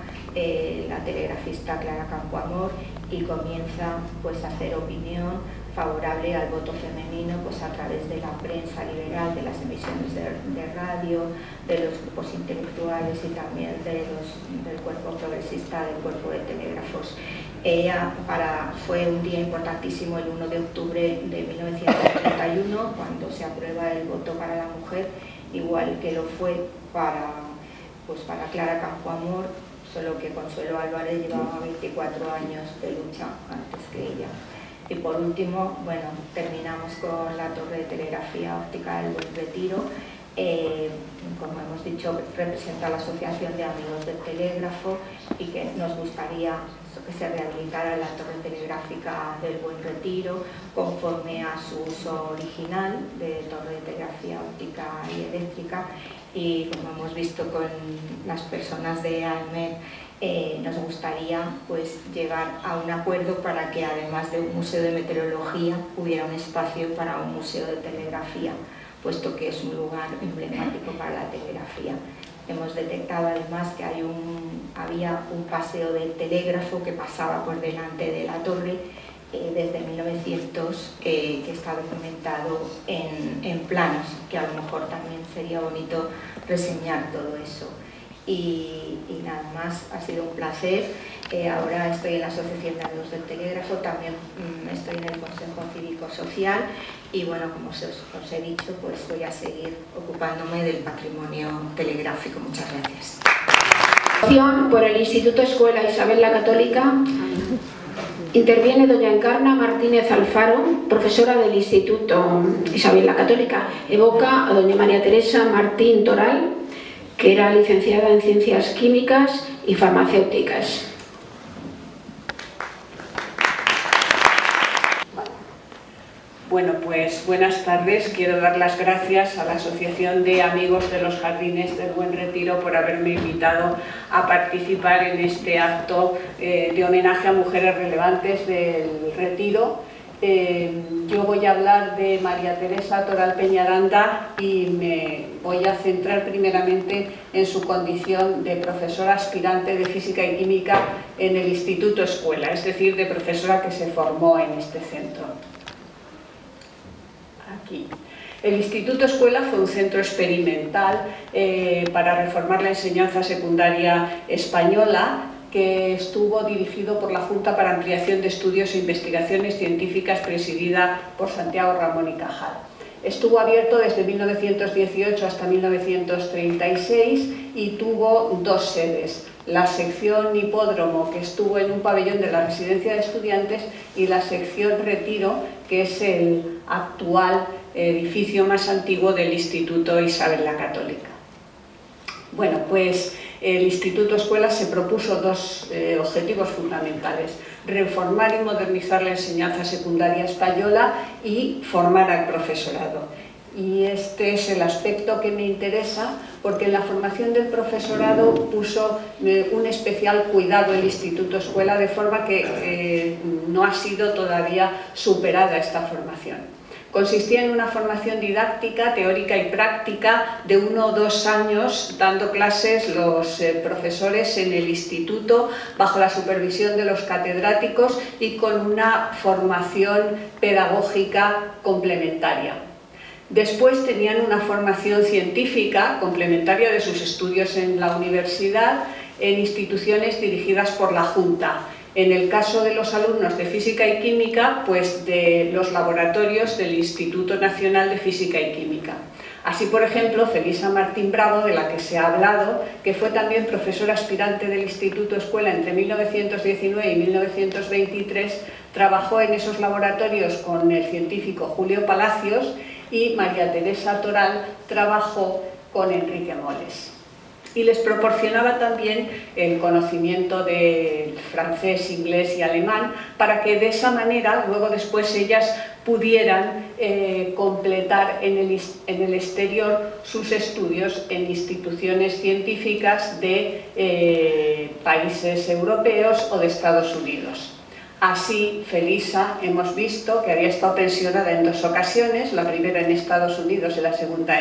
la telegrafista Clara Campoamor, y comienza pues a hacer opinión favorable al voto femenino, pues a través de la prensa liberal, de las emisiones de radio, de los grupos intelectuales y también del cuerpo progresista, del cuerpo de telégrafos. Ella fue un día importantísimo el 1 de octubre de 1931, cuando se aprueba el voto para la mujer, igual que lo fue para Clara Campoamor, solo que Consuelo Álvarez llevaba 24 años de lucha antes que ella. Y por último, bueno, terminamos con la torre de telegrafía óptica del Buen Retiro. Como hemos dicho, representa a la Asociación de Amigos del Telégrafo, y que nos gustaría que se rehabilitara la torre telegráfica del Buen Retiro conforme a su uso original de torre de telegrafía óptica y eléctrica. Y como hemos visto con las personas de AEMET, nos gustaría pues llegar a un acuerdo para que, además de un museo de meteorología, hubiera un espacio para un museo de telegrafía, puesto que es un lugar emblemático para la telegrafía. Hemos detectado además que había un paseo del telégrafo que pasaba por delante de la torre desde 1900, que está documentado en planos, que a lo mejor también sería bonito reseñar todo eso. Y nada más, ha sido un placer. Ahora estoy en la Asociación de Amigos del Telégrafo, también estoy en el Consejo Cívico-Social, y bueno, como os he dicho, pues voy a seguir ocupándome del patrimonio telegráfico. Muchas gracias. Por el Instituto Escuela Isabel la Católica interviene doña Encarna Martínez Alfaro, profesora del Instituto Isabel la Católica. Evoca a doña María Teresa Martín Toral, que era licenciada en Ciencias Químicas y Farmacéuticas. Bueno, pues buenas tardes. Quiero dar las gracias a la Asociación de Amigos de los Jardines del Buen Retiro por haberme invitado a participar en este acto de homenaje a mujeres relevantes del Retiro. Yo voy a hablar de María Teresa Toral Peñaranda y me voy a centrar primeramente en su condición de profesora aspirante de Física y Química en el Instituto Escuela, es decir, de profesora que se formó en este centro. Aquí. El Instituto Escuela fue un centro experimental para reformar la enseñanza secundaria española, que estuvo dirigido por la Junta para Ampliación de Estudios e Investigaciones Científicas, presidida por Santiago Ramón y Cajal. Estuvo abierto desde 1918 hasta 1936 y tuvo dos sedes: la sección Hipódromo, que estuvo en un pabellón de la Residencia de Estudiantes, y la sección Retiro, que es el actual edificio más antiguo del Instituto Isabel la Católica. Bueno, pues el Instituto Escuela se propuso dos objetivos fundamentales: reformar y modernizar la enseñanza secundaria española y formar al profesorado. Y este es el aspecto que me interesa, porque en la formación del profesorado puso un especial cuidado el Instituto Escuela, de forma que no ha sido todavía superada esta formación. Consistía en una formación didáctica, teórica y práctica de 1 o 2 años, dando clases los profesores en el instituto bajo la supervisión de los catedráticos y con una formación pedagógica complementaria. Después tenían una formación científica complementaria de sus estudios en la universidad, en instituciones dirigidas por la Junta. En el caso de los alumnos de Física y Química, pues de los laboratorios del Instituto Nacional de Física y Química. Así, por ejemplo, Felisa Martín Bravo, de la que se ha hablado, que fue también profesora aspirante del Instituto Escuela entre 1919 y 1923, trabajó en esos laboratorios con el científico Julio Palacios, y María Teresa Toral trabajó con Enrique Moles. Y les proporcionaba también el conocimiento de francés, inglés y alemán, para que de esa manera luego después ellas pudieran completar en el exterior sus estudios en instituciones científicas de países europeos o de Estados Unidos. Así, Felisa, hemos visto que había estado pensionada en 2 ocasiones, la primera en Estados Unidos y la segunda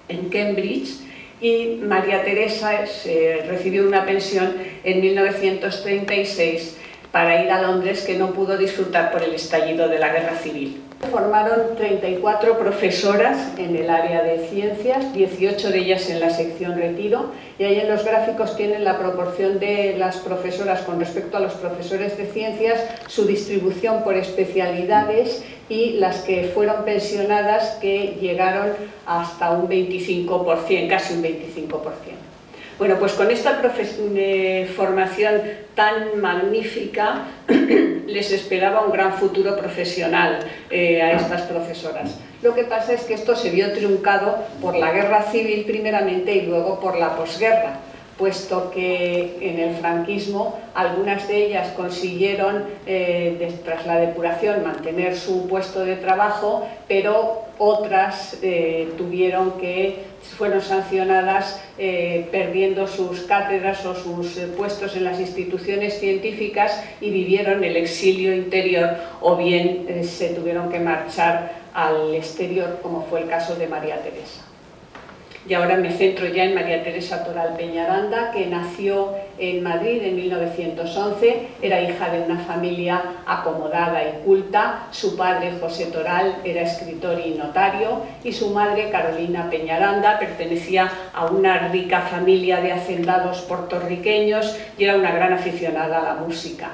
en Cambridge, y María Teresa recibió una pensión en 1936 para ir a Londres, que no pudo disfrutar por el estallido de la Guerra Civil. Formaron 34 profesoras en el área de ciencias, 18 de ellas en la sección Retiro, y ahí en los gráficos tienen la proporción de las profesoras con respecto a los profesores de ciencias, su distribución por especialidades y las que fueron pensionadas, que llegaron hasta un 25%, casi un 25%. Bueno, pues con esta formación tan magnífica les esperaba un gran futuro profesional a estas profesoras. Lo que pasa es que esto se vio truncado por la guerra civil primeramente y luego por la posguerra, puesto que en el franquismo algunas de ellas consiguieron, tras la depuración, mantener su puesto de trabajo, pero otras fueron sancionadas perdiendo sus cátedras o sus puestos en las instituciones científicas y vivieron el exilio interior, o bien se tuvieron que marchar al exterior, como fue el caso de María Teresa. Y ahora me centro ya en María Teresa Toral Peñaranda, que nació en Madrid en 1911, era hija de una familia acomodada y culta. Su padre, José Toral, era escritor y notario, y su madre, Carolina Peñaranda, pertenecía a una rica familia de hacendados puertorriqueños y era una gran aficionada a la música.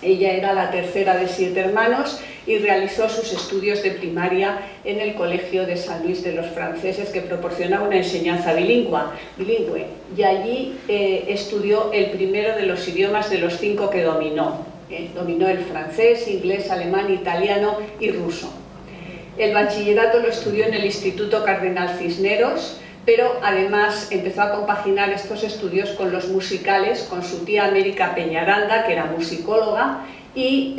Ella era la tercera de 7 hermanos y realizó sus estudios de primaria en el Colegio de San Luis de los Franceses, que proporcionaba una enseñanza bilingüe, y allí estudió el primero de los idiomas de los 5 que dominó. Dominó el francés, inglés, alemán, italiano y ruso. El bachillerato lo estudió en el Instituto Cardenal Cisneros, pero además empezó a compaginar estos estudios con los musicales, con su tía América Peñaranda, que era musicóloga, y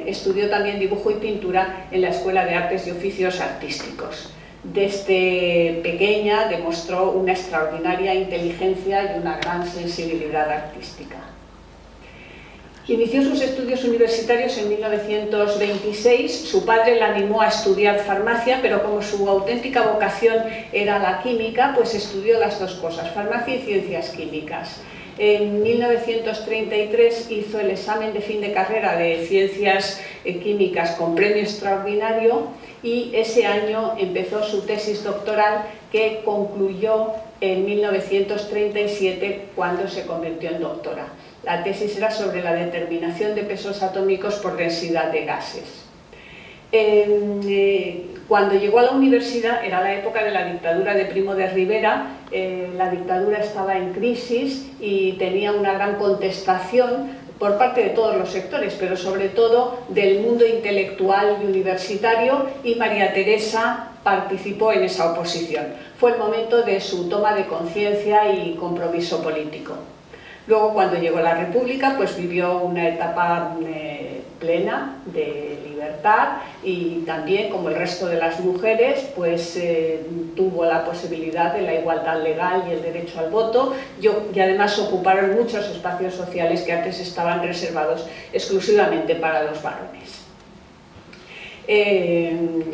estudió también dibujo y pintura en la Escuela de Artes y Oficios Artísticos. Desde pequeña demostró una extraordinaria inteligencia y una gran sensibilidad artística. Inició sus estudios universitarios en 1926, su padre la animó a estudiar farmacia, pero como su auténtica vocación era la química, pues estudió las dos cosas, farmacia y ciencias químicas. En 1933 hizo el examen de fin de carrera de Ciencias Químicas con premio extraordinario y ese año empezó su tesis doctoral, que concluyó en 1937 cuando se convirtió en doctora. La tesis era sobre la determinación de pesos atómicos por densidad de gases. Cuando llegó a la universidad, era la época de la dictadura de Primo de Rivera, la dictadura estaba en crisis y tenía una gran contestación por parte de todos los sectores, pero sobre todo del mundo intelectual y universitario, y María Teresa participó en esa oposición. Fue el momento de su toma de conciencia y compromiso político. Luego, cuando llegó la República, pues vivió una etapa plena de libertad y también, como el resto de las mujeres, pues tuvo la posibilidad de la igualdad legal y el derecho al voto, y además ocuparon muchos espacios sociales que antes estaban reservados exclusivamente para los varones.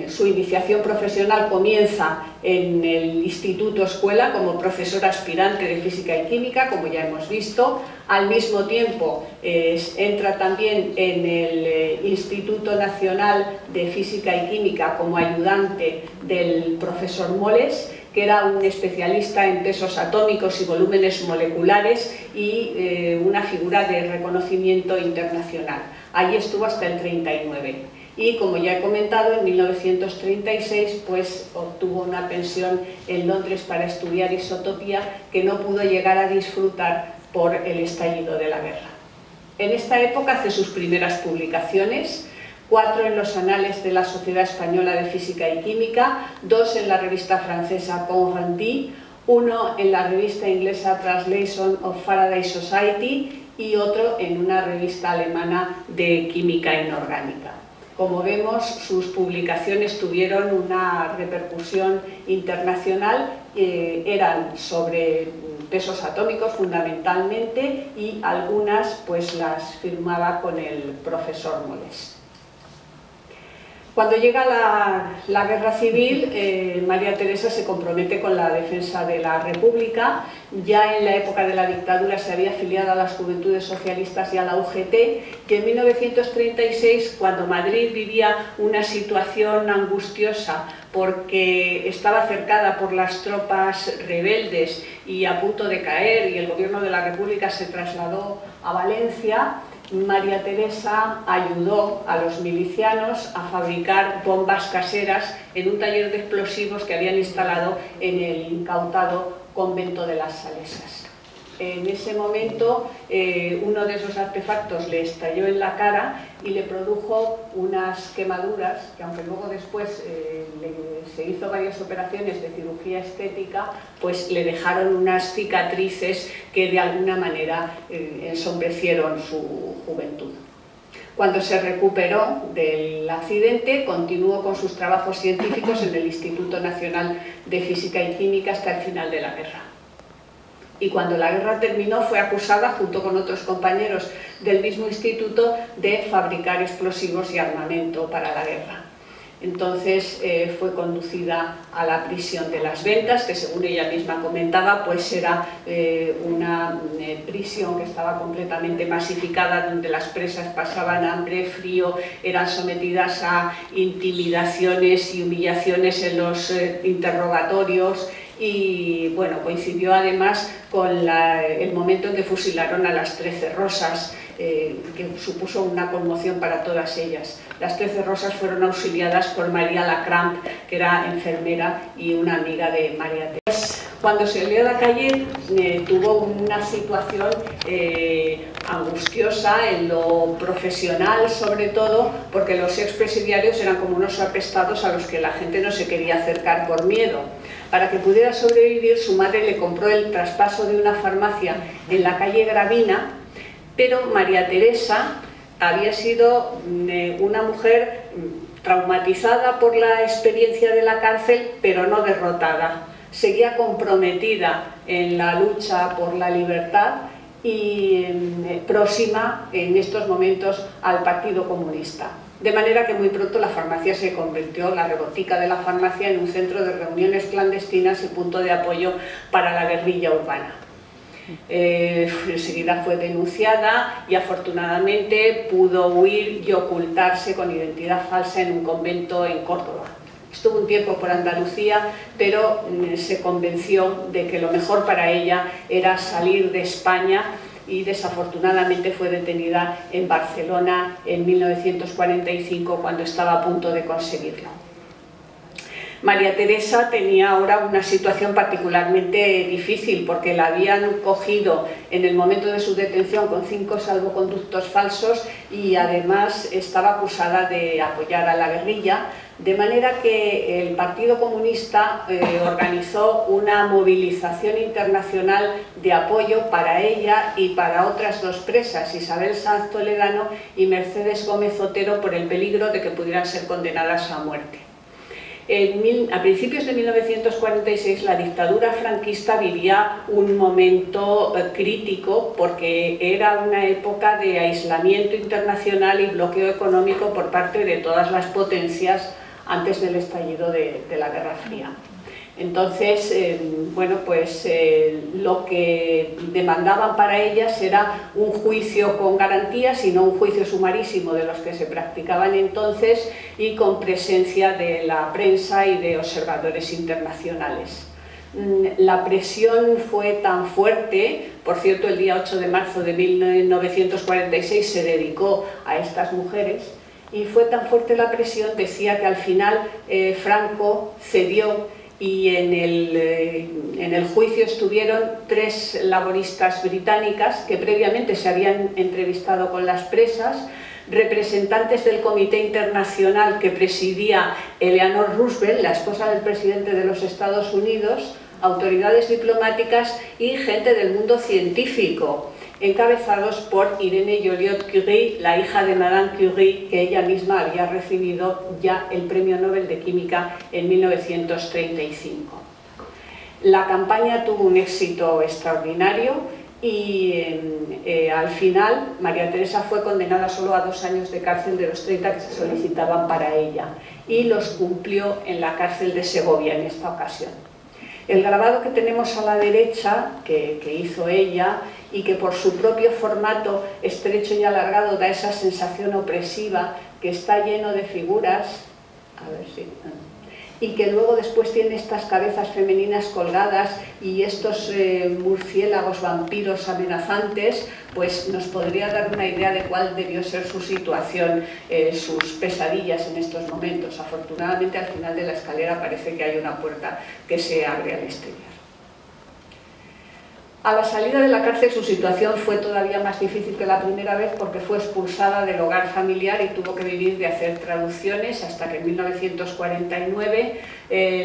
Su iniciación profesional comienza en el Instituto Escuela como profesora aspirante de Física y Química, como ya hemos visto. Al mismo tiempo entra también en el Instituto Nacional de Física y Química como ayudante del profesor Moles, que era un especialista en pesos atómicos y volúmenes moleculares y una figura de reconocimiento internacional. Allí estuvo hasta el 39. Y, como ya he comentado, en 1936 pues, obtuvo una pensión en Londres para estudiar isotopía, que no pudo llegar a disfrutar por el estallido de la guerra. En esta época hace sus primeras publicaciones, 4 en los anales de la Sociedad Española de Física y Química, 2 en la revista francesa Pont-Rendy, 1 en la revista inglesa Translation of Faraday Society y otro en una revista alemana de química inorgánica. Como vemos, sus publicaciones tuvieron una repercusión internacional, eran sobre pesos atómicos fundamentalmente, y algunas pues las firmaba con el profesor Moles. Cuando llega la guerra civil, María Teresa se compromete con la defensa de la República. Ya en la época de la dictadura se había afiliado a las Juventudes Socialistas y a la UGT, que en 1936, cuando Madrid vivía una situación angustiosa porque estaba cercada por las tropas rebeldes y a punto de caer, y el gobierno de la República se trasladó a Valencia, María Teresa ayudó a los milicianos a fabricar bombas caseras en un taller de explosivos que habían instalado en el incautado convento de las Salesas. En ese momento uno de esos artefactos le estalló en la cara y le produjo unas quemaduras que, aunque luego después se hizo varias operaciones de cirugía estética, pues le dejaron unas cicatrices que de alguna manera ensombrecieron su juventud. Cuando se recuperó del accidente, continuó con sus trabajos científicos en el Instituto Nacional de Física y Química hasta el final de la guerra. Y cuando la guerra terminó, fue acusada, junto con otros compañeros del mismo instituto, de fabricar explosivos y armamento para la guerra. Entonces fue conducida a la prisión de Las Ventas, que, según ella misma comentaba, pues era una prisión que estaba completamente masificada, donde las presas pasaban hambre, frío, eran sometidas a intimidaciones y humillaciones en los interrogatorios. Y bueno, coincidió además con el momento en que fusilaron a las 13 Rosas, que supuso una conmoción para todas ellas. Las 13 Rosas fueron auxiliadas por María Lacramp, que era enfermera y una amiga de María Teresa. Cuando salió a la calle tuvo una situación angustiosa en lo profesional, sobre todo porque los expresidiarios eran como unos apestados a los que la gente no se quería acercar por miedo. Para que pudiera sobrevivir, su madre le compró el traspaso de una farmacia en la calle Gravina, pero María Teresa había sido una mujer traumatizada por la experiencia de la cárcel, pero no derrotada. Seguía comprometida en la lucha por la libertad y próxima en estos momentos al Partido Comunista. De manera que muy pronto la farmacia se convirtió, la rebotica de la farmacia, en un centro de reuniones clandestinas y punto de apoyo para la guerrilla urbana. Enseguida fue denunciada y afortunadamente pudo huir y ocultarse con identidad falsa en un convento en Córdoba. Estuvo un tiempo por Andalucía, pero se convenció de que lo mejor para ella era salir de España y desafortunadamente fue detenida en Barcelona en 1945 cuando estaba a punto de conseguirlo. María Teresa tenía ahora una situación particularmente difícil porque la habían cogido en el momento de su detención con 5 salvoconductos falsos y además estaba acusada de apoyar a la guerrilla, de manera que el Partido Comunista organizó una movilización internacional de apoyo para ella y para otras 2 presas, Isabel Sanz Toledano y Mercedes Gómez Otero, por el peligro de que pudieran ser condenadas a muerte. A principios de 1946 la dictadura franquista vivía un momento crítico porque era una época de aislamiento internacional y bloqueo económico por parte de todas las potencias antes del estallido de la Guerra Fría. Entonces, lo que demandaban para ellas era un juicio con garantías y no un juicio sumarísimo de los que se practicaban entonces y con presencia de la prensa y de observadores internacionales. La presión fue tan fuerte, por cierto, el día 8 de marzo de 1946 se dedicó a estas mujeres, y fue tan fuerte la presión, decía, que al final Franco cedió y en el juicio estuvieron 3 laboristas británicas que previamente se habían entrevistado con las presas, representantes del Comité Internacional que presidía Eleanor Roosevelt, la esposa del presidente de los Estados Unidos, autoridades diplomáticas y gente del mundo científico, encabezados por Irene Joliot-Curie, la hija de Madame Curie, que ella misma había recibido ya el Premio Nobel de Química en 1935. La campaña tuvo un éxito extraordinario y al final María Teresa fue condenada solo a 2 años de cárcel de los 30 que se solicitaban para ella, y los cumplió en la cárcel de Segovia en esta ocasión. El grabado que tenemos a la derecha, que hizo ella, y que por su propio formato estrecho y alargado da esa sensación opresiva, que está lleno de figuras, a ver si... y que luego después tiene estas cabezas femeninas colgadas y estos murciélagos vampiros amenazantes, pues nos podría dar una idea de cuál debió ser su situación, sus pesadillas en estos momentos. Afortunadamente al final de la escalera parece que hay una puerta que se abre al exterior. A la salida de la cárcel su situación fue todavía más difícil que la primera vez porque fue expulsada del hogar familiar y tuvo que vivir de hacer traducciones hasta que en 1949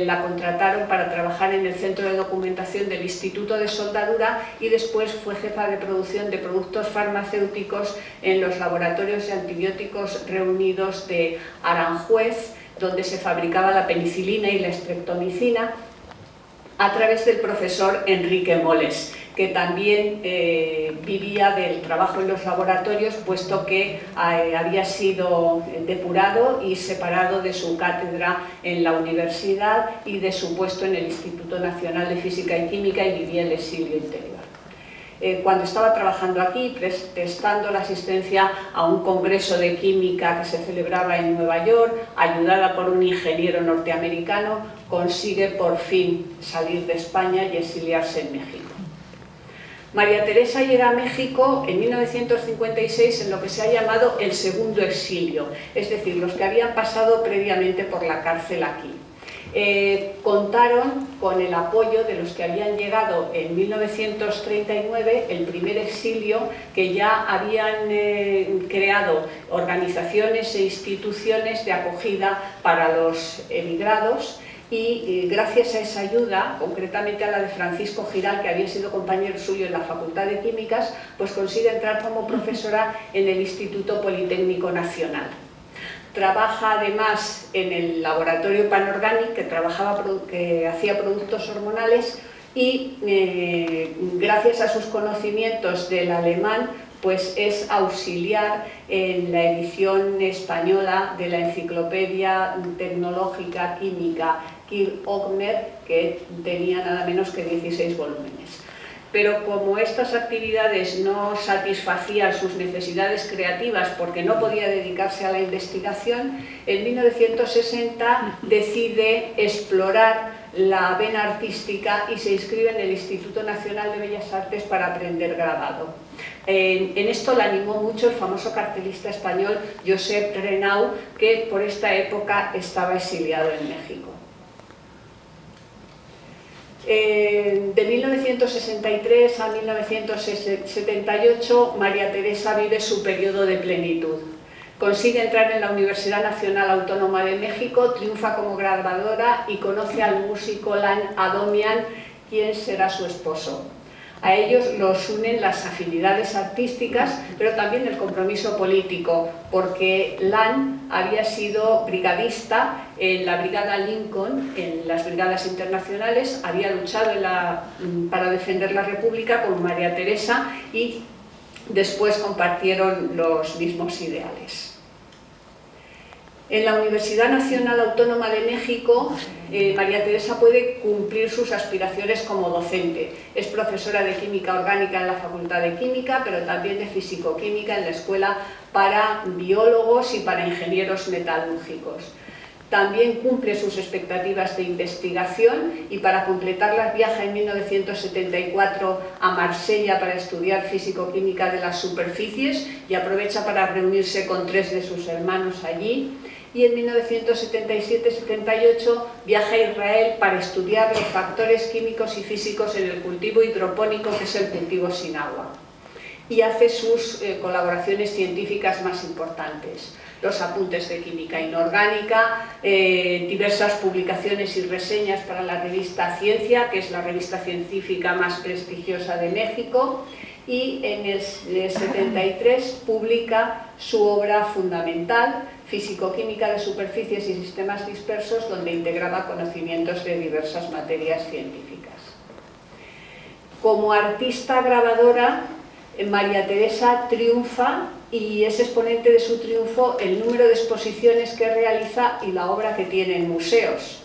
la contrataron para trabajar en el Centro de Documentación del Instituto de Soldadura y después fue jefa de producción de productos farmacéuticos en los laboratorios de antibióticos reunidos de Aranjuez, donde se fabricaba la penicilina y la streptomicina, a través del profesor Enrique Moles, que también vivía del trabajo en los laboratorios, puesto que había sido depurado y separado de su cátedra en la universidad y de su puesto en el Instituto Nacional de Física y Química, y vivía el exilio interior. Cuando estaba trabajando aquí, prestando la asistencia a un congreso de química que se celebraba en Nueva York, ayudada por un ingeniero norteamericano, consigue por fin salir de España y exiliarse en México. María Teresa llega a México en 1956 en lo que se ha llamado el segundo exilio, es decir, los que habían pasado previamente por la cárcel aquí. Contaron con el apoyo de los que habían llegado en 1939, el primer exilio, que ya habían creado organizaciones e instituciones de acogida para los emigrados, y gracias a esa ayuda, concretamente a la de Francisco Giral, que había sido compañero suyo en la Facultad de Químicas, pues consigue entrar como profesora en el Instituto Politécnico Nacional. Trabaja además en el laboratorio Panorganic, que hacía productos hormonales, y gracias a sus conocimientos del alemán, pues es auxiliar en la edición española de la Enciclopedia Tecnológica Química Kirch Ogmer, que tenía nada menos que 16 volúmenes. pero como estas actividades no satisfacían sus necesidades creativas porque no podía dedicarse a la investigación, en 1960 decide explorar la vena artística y se inscribe en el Instituto Nacional de Bellas Artes para aprender grabado. En esto le animó mucho el famoso cartelista español Josep Renau, que por esta época estaba exiliado en México. De 1963 a 1978, María Teresa vive su periodo de plenitud. Consigue entrar en la Universidad Nacional Autónoma de México, triunfa como grabadora y conoce al músico Lan Adomian, quien será su esposo. A ellos los unen las afinidades artísticas, pero también el compromiso político, porque Lan había sido brigadista en la Brigada Lincoln, en las brigadas internacionales, había luchado para defender la República con María Teresa y después compartieron los mismos ideales. En la Universidad Nacional Autónoma de México, María Teresa puede cumplir sus aspiraciones como docente. Es profesora de Química Orgánica en la Facultad de Química, pero también de Físico-Química en la Escuela para Biólogos y para Ingenieros Metalúrgicos. También cumple sus expectativas de investigación y para completarlas viaja en 1974 a Marsella para estudiar Físico-Química de las superficies y aprovecha para reunirse con 3 de sus hermanos allí. Y en 1977-78 viaja a Israel para estudiar los factores químicos y físicos en el cultivo hidropónico, que es el cultivo sin agua. Y hace sus colaboraciones científicas más importantes. Los apuntes de química inorgánica, diversas publicaciones y reseñas para la revista Ciencia, que es la revista científica más prestigiosa de México, y en el 73 publica su obra fundamental, Físico-Química de superficies y sistemas dispersos, donde integraba conocimientos de diversas materias científicas. Como artista grabadora, María Teresa triunfa y es exponente de su triunfo el número de exposiciones que realiza y la obra que tiene en museos.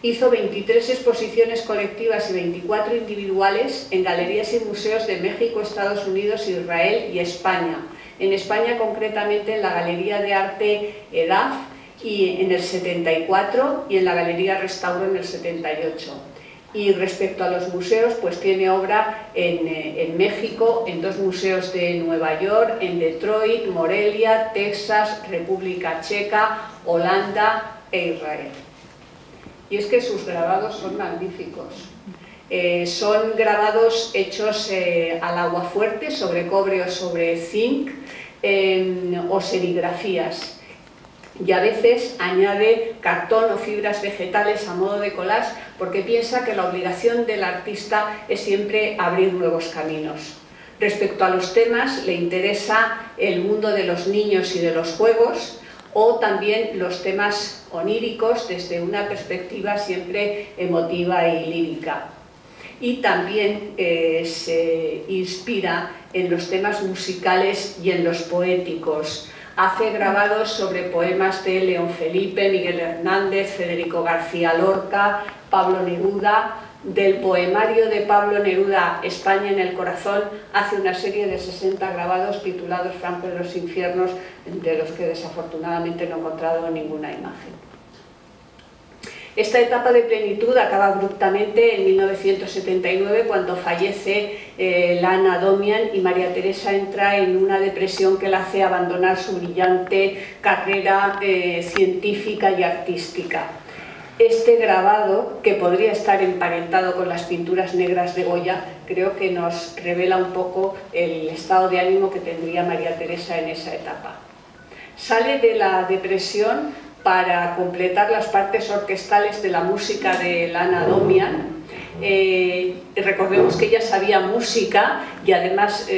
Hizo 23 exposiciones colectivas y 24 individuales en galerías y museos de México, Estados Unidos, Israel y España. En España, concretamente, en la Galería de Arte EDAF y en el 74 y en la Galería Restauro en el 78. Y respecto a los museos, pues tiene obra en México, en 2 museos de Nueva York, en Detroit, Morelia, Texas, República Checa, Holanda e Israel. Y es que sus grabados son magníficos. Son grabados hechos al aguafuerte, sobre cobre o sobre zinc, o serigrafías. Y a veces añade cartón o fibras vegetales a modo de collage, porque piensa que la obligación del artista es siempre abrir nuevos caminos. Respecto a los temas, le interesa el mundo de los niños y de los juegos, o también los temas oníricos desde una perspectiva siempre emotiva y lírica. Y también se inspira en los temas musicales y en los poéticos. Hace grabados sobre poemas de León Felipe, Miguel Hernández, Federico García Lorca, Pablo Neruda. Del poemario de Pablo Neruda, España en el corazón, hace una serie de 60 grabados titulados Franco en los infiernos, de los que desafortunadamente no he encontrado ninguna imagen. Esta etapa de plenitud acaba abruptamente en 1979, cuando fallece Lan Adomian, y María Teresa entra en una depresión que la hace abandonar su brillante carrera científica y artística. Este grabado, que podría estar emparentado con las pinturas negras de Goya, creo que nos revela un poco el estado de ánimo que tendría María Teresa en esa etapa. Sale de la depresión para completar las partes orquestales de la música de Lan Adomian. Recordemos que ella sabía música y además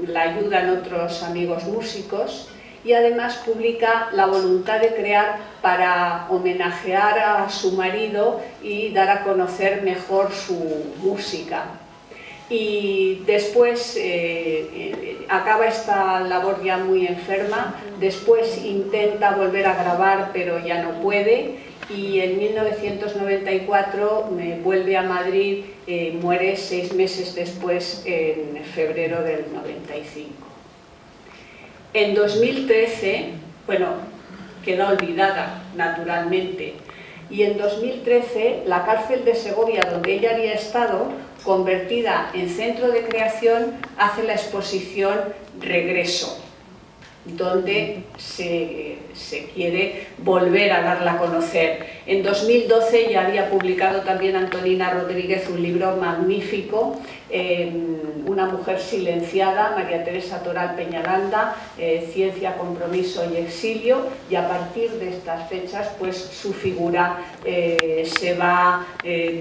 la ayudan otros amigos músicos. Y además publica La voluntad de crear para homenajear a su marido y dar a conocer mejor su música. Y después acaba esta labor ya muy enferma, después intenta volver a grabar pero ya no puede, y en 1994 me vuelve a Madrid, muere 6 meses después, en febrero del 95. En 2013, bueno, queda olvidada naturalmente, y en 2013 la cárcel de Segovia, donde ella había estado, convertida en centro de creación, hace la exposición Regreso, donde se quiere volver a darla a conocer. En 2012 ya había publicado también Antonina Rodríguez un libro magnífico, Una mujer silenciada, María Teresa Toral Peñaranda, Ciencia, compromiso y exilio, y a partir de estas fechas pues su figura se va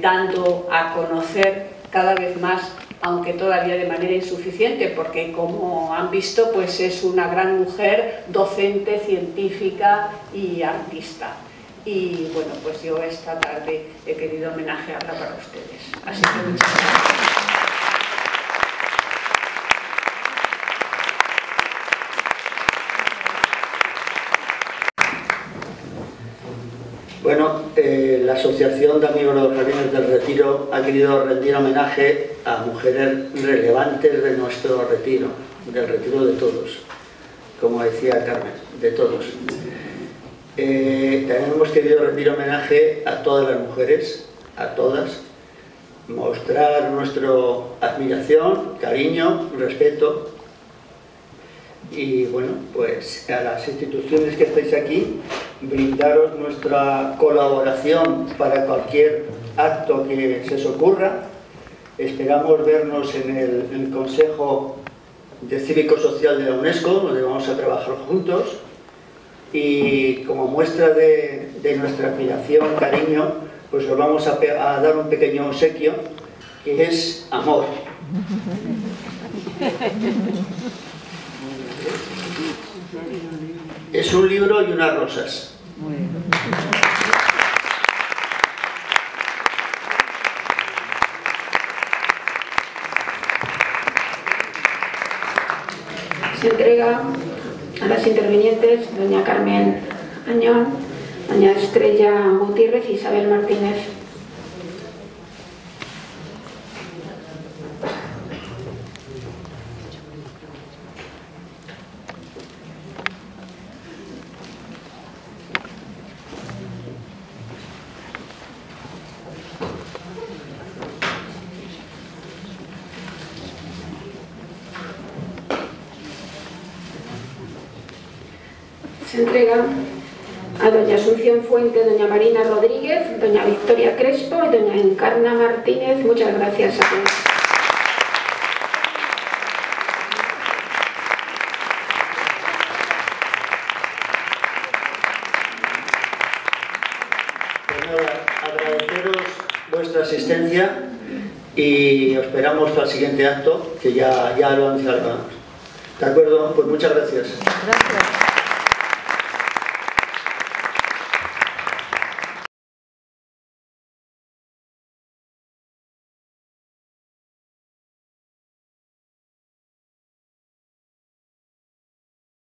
dando a conocer cada vez más, aunque todavía de manera insuficiente, porque como han visto pues es una gran mujer, docente, científica y artista. Y bueno, pues yo esta tarde he querido homenajearla para ustedes. Así que muchas gracias. Bueno, la Asociación de Amigos de los Jardines del Retiro ha querido rendir homenaje a mujeres relevantes de nuestro retiro, del retiro de todos, como decía Carmen, de todos. También hemos querido rendir homenaje a todas las mujeres, a todas, mostrar nuestra admiración, cariño, respeto. Y bueno, pues a las instituciones que estáis aquí, brindaros nuestra colaboración para cualquier acto que se os ocurra. Esperamos vernos en el Consejo de Cívico-Social de la UNESCO, donde vamos a trabajar juntos. Y como muestra de nuestra admiración, cariño, pues os vamos a dar un pequeño obsequio, que es amor. Es un libro y unas rosas. Se entrega a las intervinientes doña Carmen Añón, doña Estrella Gutiérrez y Isabel Martínez. Se entrega a doña Asunción Fuente, doña Marina Rodríguez, doña Victoria Crespo y doña Encarna Martínez. Muchas gracias a todos. Pues nada, agradeceros vuestra asistencia y os esperamos para el siguiente acto, que ya lo anunciaremos. ¿De acuerdo? Pues muchas gracias. Gracias.